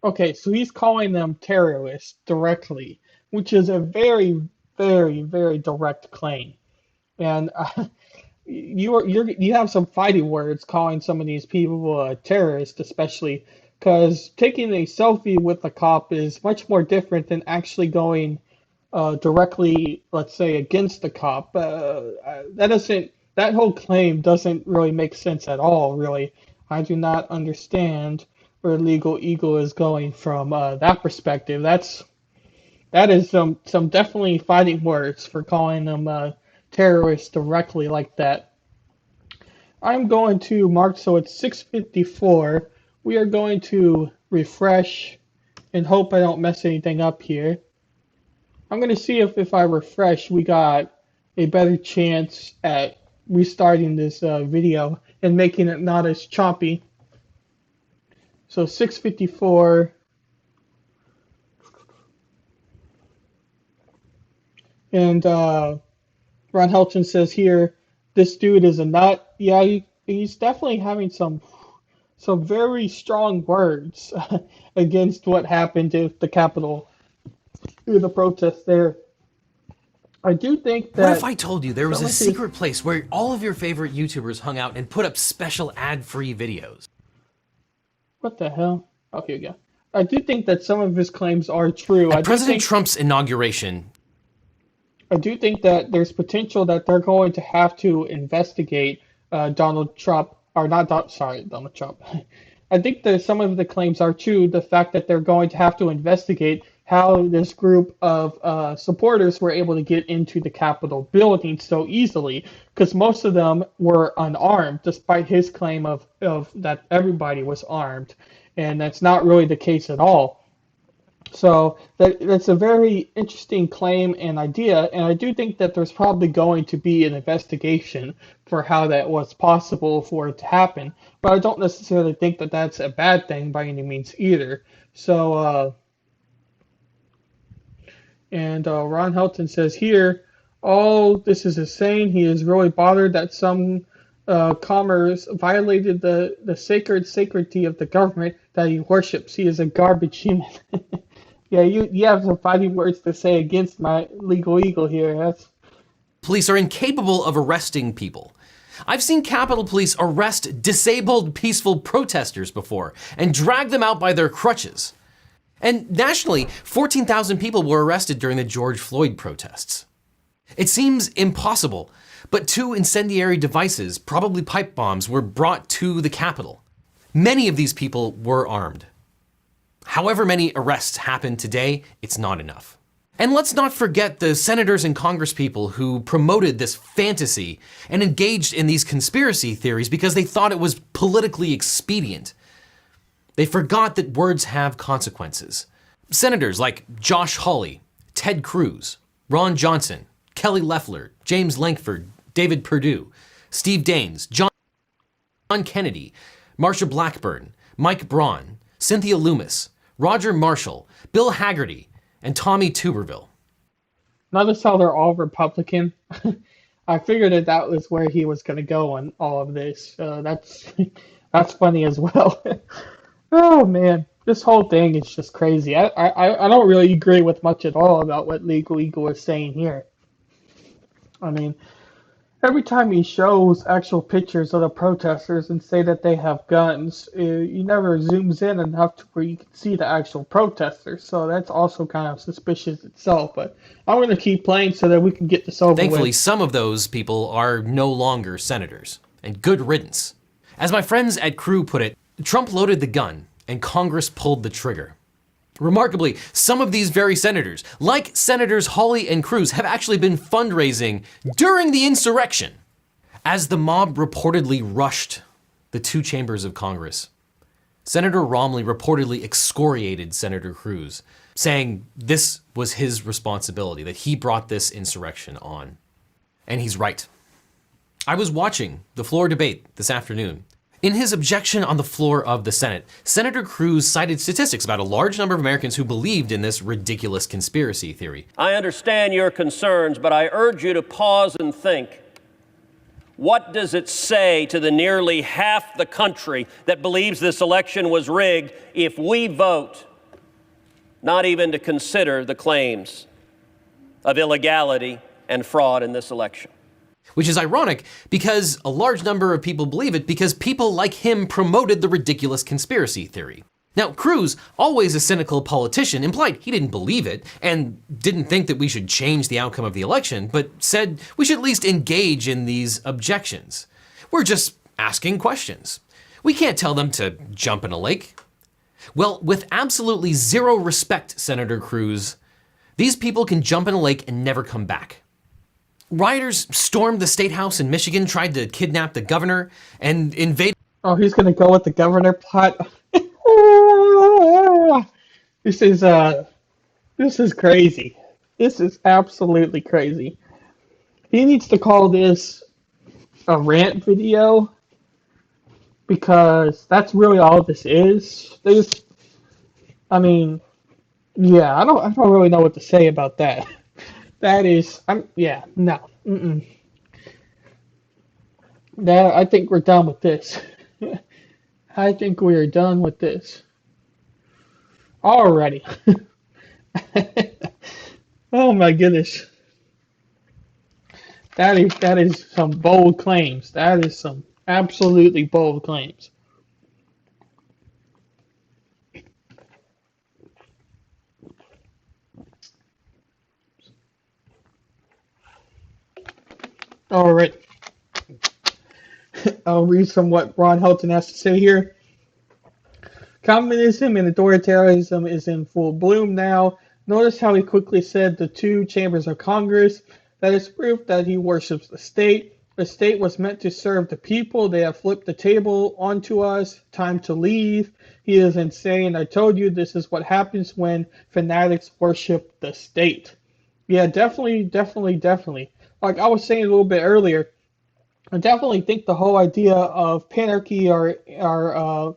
Okay, so he's calling them terrorists directly, which is a very, very, very direct claim. And you have some fighting words calling some of these people terrorists, especially because taking a selfie with a cop is much more different than actually going directly, let's say, against the cop. That whole claim doesn't really make sense at all, really. I do not understand where Legal Eagle is going from that perspective. That is some definitely fighting words for calling them terrorists directly like that. I'm going to mark, so it's 6:54. We are going to refresh and hope I don't mess anything up here. I'm going to see if I refresh, we got a better chance at restarting this video and making it not as choppy. So 6:54. And Ron Helton says here, this dude is a nut. Yeah, he's definitely having some very strong words against what happened at the Capitol through the protests there. I do think that... What if I told you there was a secret place where all of your favorite YouTubers hung out and put up special ad-free videos? What the hell? Oh, here we go. I do think that some of his claims are true. At President Trump's inauguration... I do think that there's potential that they're going to have to investigate Donald Trump. I think that some of the claims are true. The fact that they're going to have to investigate how this group of supporters were able to get into the Capitol building so easily, because most of them were unarmed, despite his claim of that everybody was armed, and that's not really the case at all. So that's a very interesting claim and idea, and I do think that there's probably going to be an investigation for how that was possible for it to happen, but I don't necessarily think that that's a bad thing by any means either. So, Ron Helton says here, oh, this is insane. He is really bothered that some commerce violated the sacred sanctity of the government that he worships. He is a garbage human. Yeah, you have some fighting words to say against my legal eagle here. Police are incapable of arresting people. I've seen Capitol Police arrest disabled peaceful protesters before and drag them out by their crutches. And nationally, 14,000 people were arrested during the George Floyd protests. It seems impossible, but 2 incendiary devices, probably pipe bombs, were brought to the Capitol. Many of these people were armed. However many arrests happen today, it's not enough. And let's not forget the senators and congresspeople who promoted this fantasy and engaged in these conspiracy theories because they thought it was politically expedient. They forgot that words have consequences. Senators like Josh Hawley, Ted Cruz, Ron Johnson, Kelly Loeffler, James Lankford, David Perdue, Steve Daines, John Kennedy, Marsha Blackburn, Mike Braun, Cynthia Loomis, Roger Marshall, Bill Hagerty, and Tommy Tuberville. Notice how they're all Republican. I figured that was where he was going to go on all of this. That's funny as well. Oh man, this whole thing is just crazy. I don't really agree with much at all about what Legal Eagle is saying here. I mean, every time he shows actual pictures of the protesters and say that they have guns, he never zooms in enough to where you can see the actual protesters. So that's also kind of suspicious itself. But I'm going to keep playing so that we can get this over with. Thankfully, some of those people are no longer senators. And good riddance. As my friends at Crew put it, Trump loaded the gun and Congress pulled the trigger. Remarkably, some of these very senators, like Senators Hawley and Cruz, have actually been fundraising during the insurrection. As the mob reportedly rushed the 2 chambers of Congress, Senator Romney reportedly excoriated Senator Cruz, saying this was his responsibility, that he brought this insurrection on. And he's right. I was watching the floor debate this afternoon. In his objection on the floor of the Senate, Senator Cruz cited statistics about a large number of Americans who believed in this ridiculous conspiracy theory. I understand your concerns, but I urge you to pause and think. What does it say to the nearly half the country that believes this election was rigged if we vote not even to consider the claims of illegality and fraud in this election? Which is ironic because a large number of people believe it because people like him promoted the ridiculous conspiracy theory. Now, Cruz, always a cynical politician, implied he didn't believe it and didn't think that we should change the outcome of the election, but said we should at least engage in these objections. We're just asking questions. We can't tell them to jump in a lake. Well, with absolutely zero respect, Senator Cruz, these people can jump in a lake and never come back. Rioters stormed the State House in Michigan, tried to kidnap the governor, and invaded... Oh, he's going to go with the governor plot. This is crazy. This is absolutely crazy. He needs to call this a rant video because that's really all this is. I don't really know what to say about that. I think we're done with this. I think we are done with this. Alrighty. Oh my goodness. That is some bold claims. That is some absolutely bold claims. All right. I'll read some what Ron Helton has to say here. Communism and authoritarianism is in full bloom now. Notice how he quickly said the two chambers of Congress. That is proof that he worships the state. The state was meant to serve the people. They have flipped the table onto us. Time to leave. He is insane. I told you this is what happens when fanatics worship the state. Yeah, definitely, definitely, definitely. Like I was saying a little bit earlier, I definitely think the whole idea of panarchy or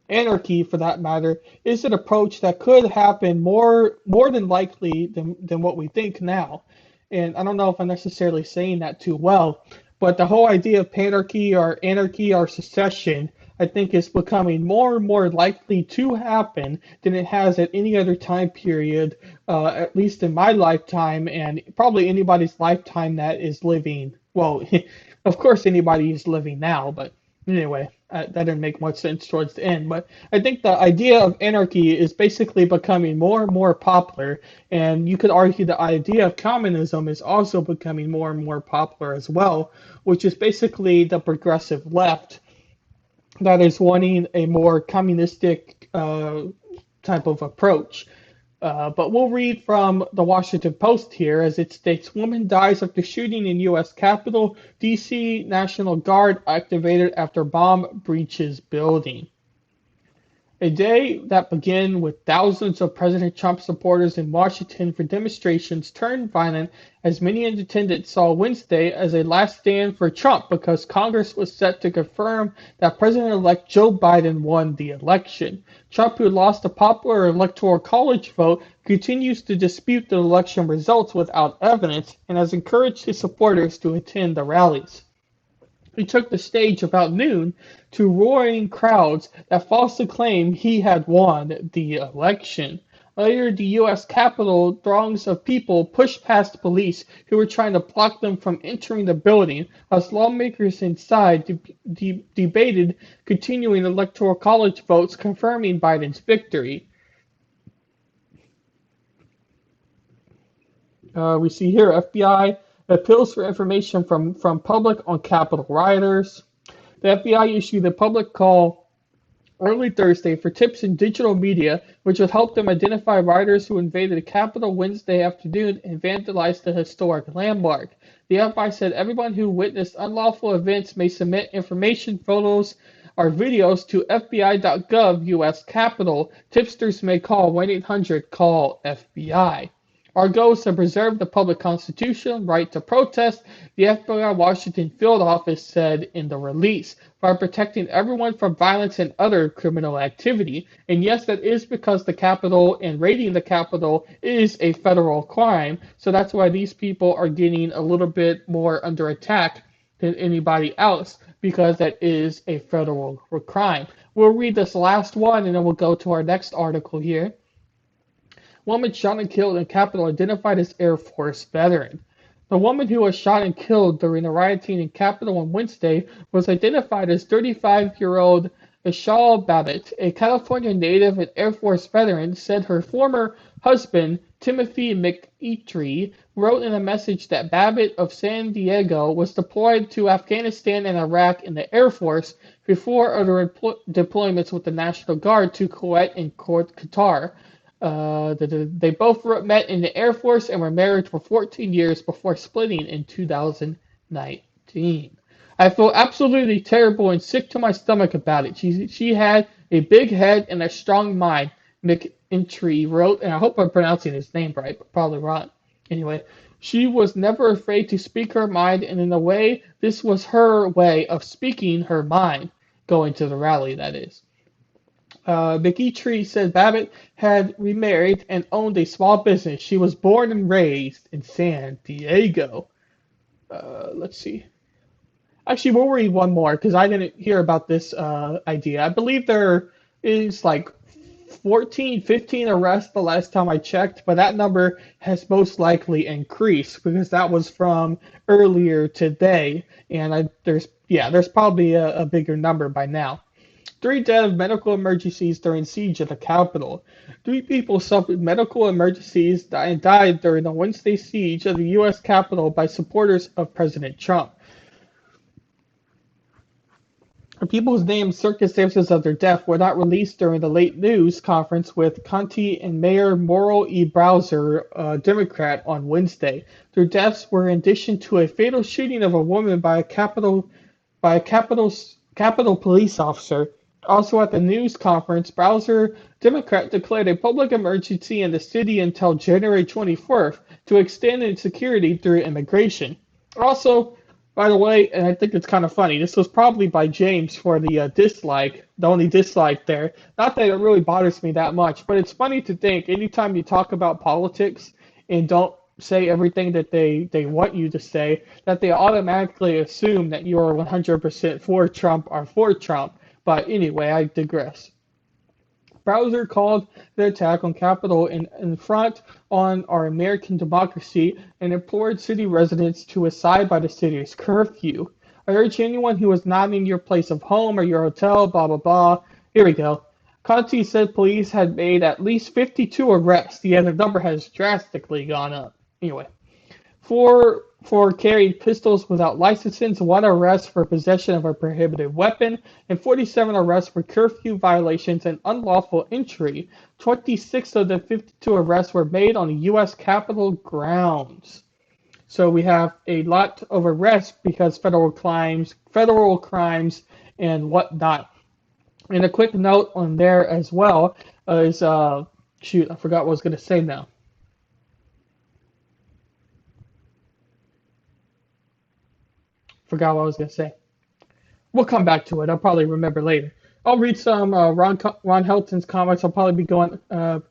anarchy, for that matter, is an approach that could happen more than likely than what we think now. And I don't know if I'm necessarily saying that too well, but the whole idea of panarchy or anarchy or secession, I think, is becoming more and more likely to happen than it has at any other time period, at least in my lifetime, and probably anybody's lifetime that is living. Well, of course, anybody is living now, but anyway, that didn't make much sense towards the end. But I think the idea of anarchy is basically becoming more and more popular, and you could argue the idea of communism is also becoming more and more popular as well, which is basically the progressive left that is wanting a more communistic type of approach. But we'll read from the Washington Post here as it states, woman dies after shooting in U.S. Capitol, D.C. National Guard activated after bomb breaches building. A day that began with thousands of President Trump supporters in Washington for demonstrations turned violent as many attendants saw Wednesday as a last stand for Trump because Congress was set to confirm that President-elect Joe Biden won the election. Trump, who lost the popular electoral college vote, continues to dispute the election results without evidence and has encouraged his supporters to attend the rallies. He took the stage about noon to roaring crowds that falsely claimed he had won the election. Later, the U.S. Capitol, throngs of people pushed past police who were trying to block them from entering the building as lawmakers inside debated continuing electoral college votes confirming Biden's victory. We see here FBI appeals for information from public on Capitol rioters. The FBI issued a public call early Thursday for tips in digital media, which would help them identify rioters who invaded the Capitol Wednesday afternoon and vandalized the historic landmark. The FBI said everyone who witnessed unlawful events may submit information, photos, or videos to FBI.gov U.S. Capitol. Tipsters may call 1-800-CALL-FBI. Our goal is to preserve the public constitutional right to protest, the FBI Washington field office said in the release, by protecting everyone from violence and other criminal activity. And yes, that is because the Capitol and raiding the Capitol is a federal crime, so that's why these people are getting a little bit more under attack than anybody else, because that is a federal crime. We'll read this last one and then we'll go to our next article here. Woman shot and killed in Capitol identified as Air Force veteran. The woman who was shot and killed during the rioting in Capitol on Wednesday was identified as 35-year-old Jabob, a California native and Air Force veteran, said her former husband, Timothy McEatry, wrote in a message that Babbitt of San Diego was deployed to Afghanistan and Iraq in the Air Force before other deployments with the National Guard to Kuwait and Qatar. They both met in the Air Force and were married for 14 years before splitting in 2019. I feel absolutely terrible and sick to my stomach about it. She had a big head and a strong mind, McEntry wrote, and I hope I'm pronouncing his name right, but probably wrong. Anyway, she was never afraid to speak her mind, and in a way, this was her way of speaking her mind, going to the rally, that is. McEatry said Babbitt had remarried and owned a small business. She was born and raised in San Diego. Let's see. Actually, we'll read one more because I didn't hear about this idea. I believe there is like 14, 15 arrests the last time I checked, but that number has most likely increased because that was from earlier today, and there's probably a bigger number by now. 3 dead of medical emergencies during siege at the Capitol. 3 people suffered medical emergencies and died during the Wednesday siege of the U.S. Capitol by supporters of President Trump. The people's names, circumstances of their death were not released during the late news conference with County and Mayor Morrill E. Browser, a Democrat, on Wednesday. Their deaths were in addition to a fatal shooting of a woman by a Capitol police officer. Also at the news conference, Browser, Democrat, declared a public emergency in the city until January 24th to extend its security through immigration. Also, by the way, and I think it's kind of funny, this was probably by James for the dislike, the only dislike there. Not that it really bothers me that much, but it's funny to think anytime you talk about politics and don't say everything that they want you to say, that they automatically assume that you are 100% for Trump or for Trump. But anyway, I digress. Browser called the attack on Capitol an affront on our American democracy and implored city residents to abide by the city's curfew. I urge anyone who is not in your place of home or your hotel, blah, blah, blah. Here we go. Conti said police had made at least 52 arrests. Yeah, the number has drastically gone up. Anyway. For carrying pistols without licenses, 1 arrest for possession of a prohibited weapon, and 47 arrests for curfew violations and unlawful entry. 26 of the 52 arrests were made on the U.S. Capitol grounds. So we have a lot of arrests because federal crimes, and whatnot. And a quick note on there as well is, I forgot what I was going to say now. Forgot what I was going to say. We'll come back to it. I'll probably remember later. I'll read some Ron Helton's comments. I'll probably be going, well,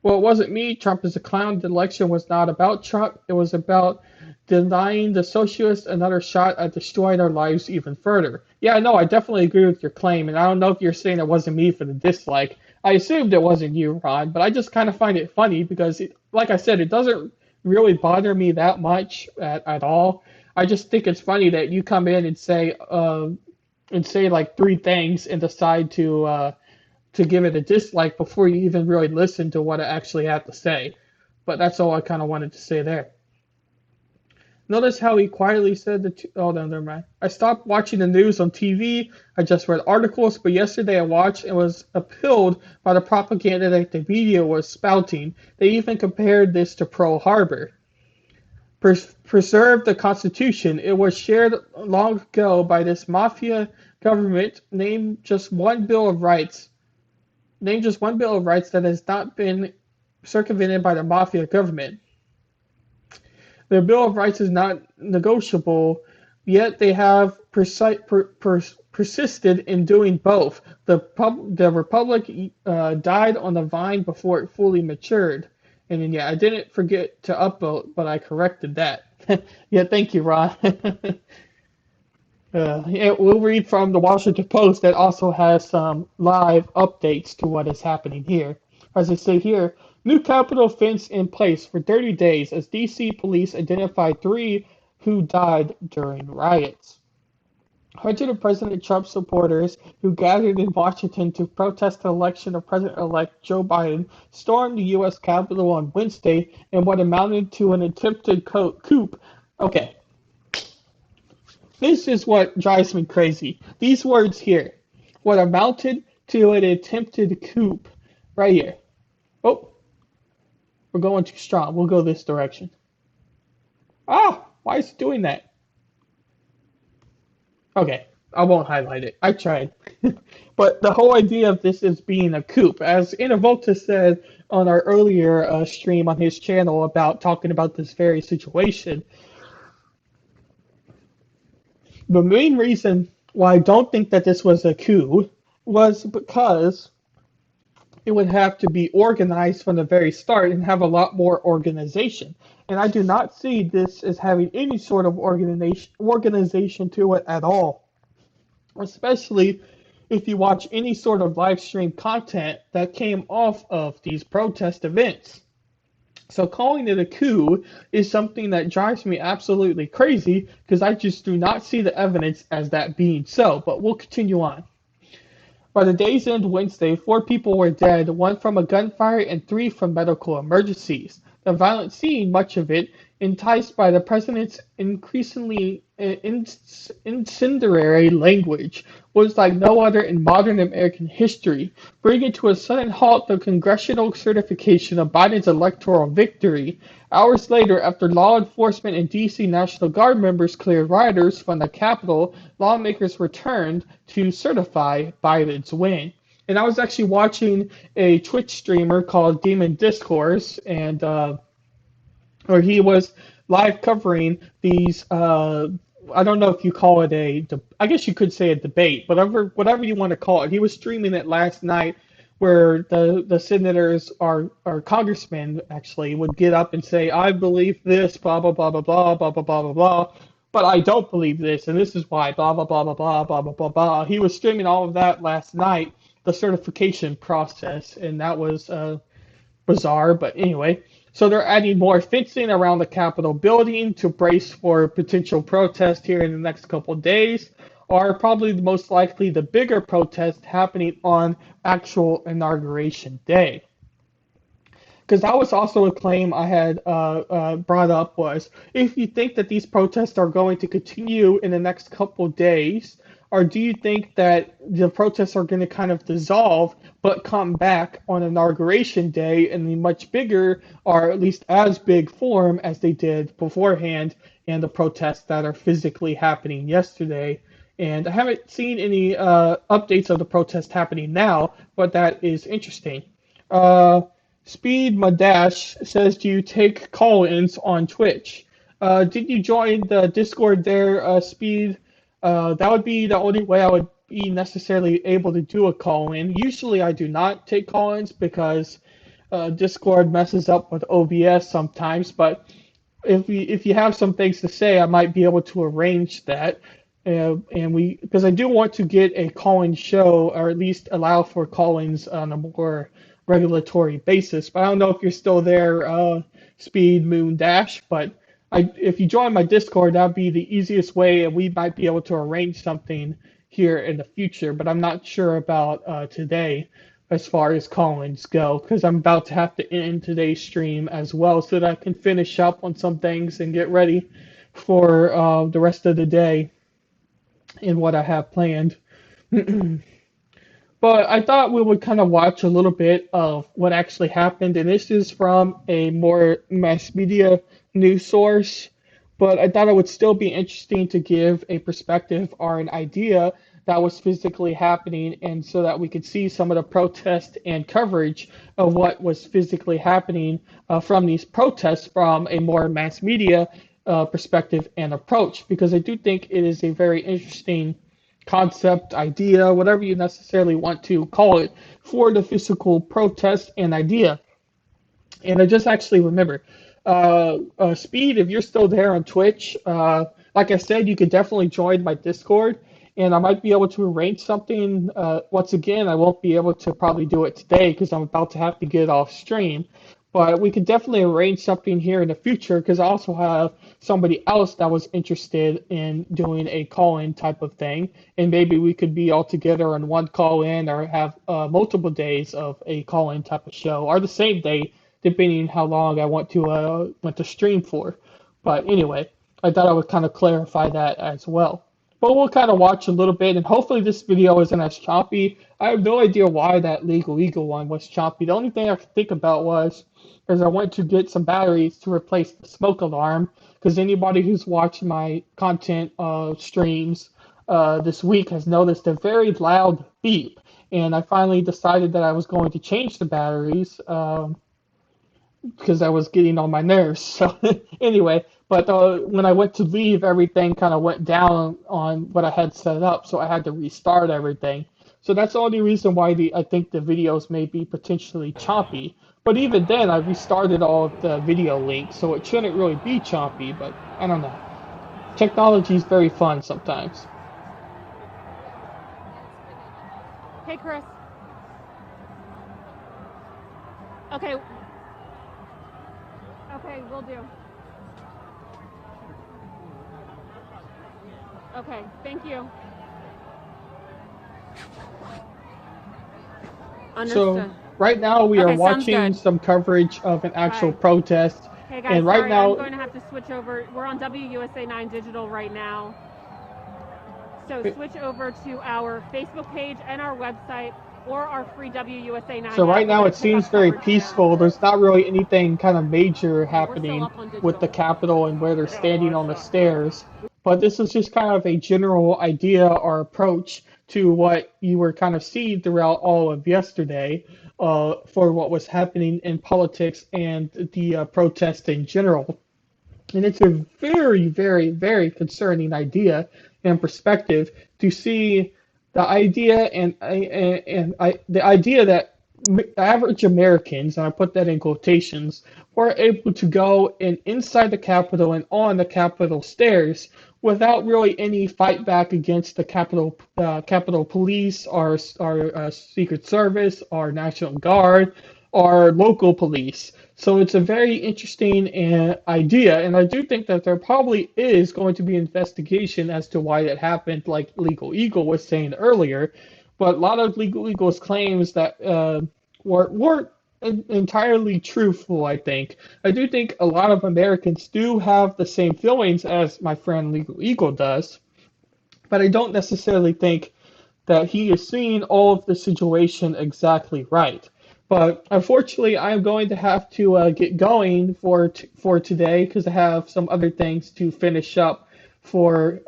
it wasn't me. Trump is a clown. The election was not about Trump. It was about denying the socialists another shot at destroying our lives even further. Yeah, no, I definitely agree with your claim. And I don't know if you're saying it wasn't me for the dislike. I assumed it wasn't you, Ron. But I just kind of find it funny because, like I said, it doesn't really bother me that much at all. I just think it's funny that you come in and say like 3 things and decide to give it a dislike before you even really listen to what I actually have to say. But that's all I kind of wanted to say there. Notice how he quietly said oh, no, never mind. I stopped watching the news on TV. I just read articles, but yesterday I watched and was appalled by the propaganda that the media was spouting. They even compared this to Pearl Harbor. Preserve the Constitution. It was shared long ago by this mafia government. Name just one Bill of Rights that has not been circumvented by the mafia government. Their Bill of Rights is not negotiable, yet they have persisted in doing both. The Republic died on the vine before it fully matured. And then, yeah, I didn't forget to upvote, but I corrected that. Yeah, thank you, Ron. Yeah, we'll read from the Washington Post that also has some live updates to what is happening here. As I say here, new Capitol fence in place for 30 days as D.C. police identified 3 who died during riots. Hundreds of President Trump supporters who gathered in Washington to protest the election of President-elect Joe Biden stormed the U.S. Capitol on Wednesday in what amounted to an attempted coup. Okay. This is what drives me crazy. These words here. What amounted to an attempted coup. Right here. Oh. We're going too strong. We'll go this direction. Why is it doing that? Okay, I won't highlight it. I tried. But the whole idea of this is being a coup. As Inavolta said on our earlier stream on his channel about talking about this very situation, the main reason why I don't think that this was a coup was because it would have to be organized from the very start and have a lot more organization. And I do not see this as having any sort of organization to it at all, especially if you watch any sort of live stream content that came off of these protest events. So calling it a coup is something that drives me absolutely crazy because I just do not see the evidence as that being so. But we'll continue on. By the day's end Wednesday, 4 people were dead, 1 from a gunfire and 3 from medical emergencies. The violent scene, much of it enticed by the president's increasingly incendiary language, was like no other in modern American history, bringing to a sudden halt the congressional certification of Biden's electoral victory. Hours later, after law enforcement and D.C. National Guard members cleared rioters from the Capitol, lawmakers returned to certify Biden's win. And I was actually watching a Twitch streamer called Demon Discourse, and where he was live covering these. I don't know if you call it I guess you could say a debate, whatever you want to call it. He was streaming it last night, where the senators or congressmen actually would get up and say, "I believe this, blah blah blah blah blah blah blah blah blah blah, but I don't believe this, and this is why, blah blah blah blah blah blah blah blah blah." He was streaming all of that last night, the certification process, and that was bizarre, but anyway. So they're adding more fencing around the Capitol building to brace for potential protest here in the next couple of days, or probably most likely the bigger protest happening on actual inauguration day. Because that was also a claim I had brought up, was if you think that these protests are going to continue in the next couple of days, or do you think that the protests are going to kind of dissolve but come back on inauguration day in a much bigger, or at least as big form as they did beforehand and the protests that are physically happening yesterday? And I haven't seen any updates of the protest happening now, but that is interesting. Speed Madash says, do you take call-ins on Twitch? Did you join the Discord there, Speed? That would be the only way I would be necessarily able to do a call-in. Usually I do not take call-ins because Discord messes up with OBS sometimes, but if you have some things to say, I might be able to arrange that. Because I do want to get a call-in show, or at least allow for call-ins on a more regulatory basis. But I don't know if you're still there, Speed Moon Dash, but if you join my Discord, that'd be the easiest way, and we might be able to arrange something here in the future. But I'm not sure about today as far as call-ins go, because I'm about to have to end today's stream as well, so that I can finish up on some things and get ready for the rest of the day and what I have planned. But I thought we would kind of watch a little bit of what actually happened, and this is from a more mass media news source, but I thought it would still be interesting to give a perspective or an idea that was physically happening, and so that we could see some of the protest and coverage of what was physically happening from these protests from a more mass media perspective and approach, because I do think it is a very interesting concept, idea, whatever you necessarily want to call it, for the physical protest and idea. And I just actually remember, Speed, if you're still there on Twitch, like I said, you could definitely join my Discord, and I might be able to arrange something. Once again, I won't be able to probably do it today because I'm about to have to get off stream. But we could definitely arrange something here in the future, because I also have somebody else that was interested in doing a call-in type of thing. And maybe we could be all together on one call-in, or have multiple days of a call-in type of show, or the same day, depending on how long I want to stream for. But anyway, I thought I would kind of clarify that as well. But we'll kind of watch a little bit, and hopefully this video isn't as choppy. I have no idea why that Legal Eagle one was choppy. The only thing I could think about was, I went to get some batteries to replace the smoke alarm, because anybody who's watched my content streams this week has noticed a very loud beep. And I finally decided that I was going to change the batteries because I was getting on my nerves. So anyway, but when I went to leave, everything kind of went down on what I had set up, so I had to restart everything. So that's the only reason why I think the videos may be potentially choppy. But even then, I restarted all of the video links, so it shouldn't really be choppy, but I don't know. Technology is very fun sometimes. Hey, Chris. Okay. Okay, will do. Okay, thank you. Understood. So right now we are watching some coverage of an actual protest, Hey guys, And right sorry, now, I'm going to have to switch over. We're on WUSA 9 Digital right now. So switch over to our Facebook page and our website or our free WUSA 9 so right app. We're now going it to pick seems up very coverage now. peaceful. There's not really anything kind of major Okay, we're still happening up on with the digital. Capitol and where they're standing on the stairs. But this is just kind of a general idea or approach to what you were kind of seeing throughout all of yesterday for what was happening in politics and the protest in general. And it's a very, very, very concerning idea and perspective to see the idea the idea that average Americans, and I put that in quotations, were able to go and inside the Capitol and on the Capitol stairs without really any fight back against the Capitol Police, our Secret Service, our National Guard, our local police. So it's a very interesting idea, and I do think that there probably is going to be investigation as to why that happened, like Legal Eagle was saying earlier. But a lot of Legal Eagle's claims that weren't entirely truthful, I think. I do think a lot of Americans do have the same feelings as my friend Legal Eagle does, but I don't necessarily think that he is seeing all of the situation exactly right. But unfortunately, I'm going to have to get going for today because I have some other things to finish up for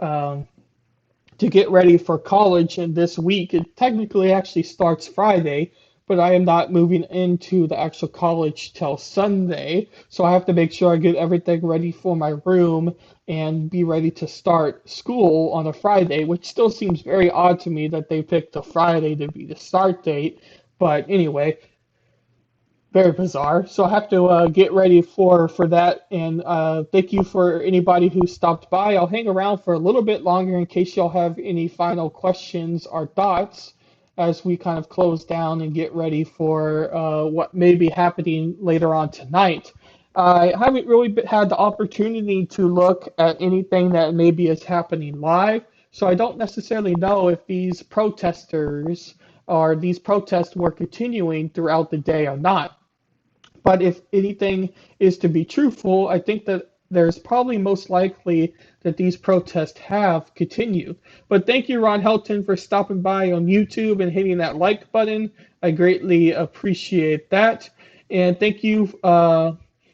to get ready for college. And this week, it technically actually starts Friday, but I am not moving into the actual college till Sunday. So I have to make sure I get everything ready for my room and be ready to start school on a Friday, which still seems very odd to me that they picked a Friday to be the start date. But anyway, very bizarre. So I have to get ready for that. And thank you for anybody who stopped by. I'll hang around for a little bit longer in case y'all have any final questions or thoughts as we kind of close down and get ready for what may be happening later on tonight. I haven't really had the opportunity to look at anything that maybe is happening live, so I don't necessarily know if these protesters or these protests were continuing throughout the day or not. But if anything is to be truthful, I think that there's probably most likely that these protests have continued. But thank you, Ron Helton, for stopping by on YouTube and hitting that like button. I greatly appreciate that. And thank you,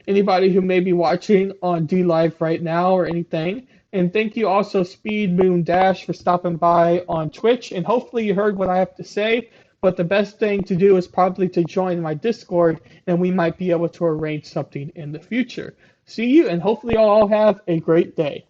anybody who may be watching on D Live right now or anything. And thank you also, Speed Moon Dash, for stopping by on Twitch. And hopefully you heard what I have to say. But the best thing to do is probably to join my Discord, and we might be able to arrange something in the future. See you, and hopefully you all have a great day.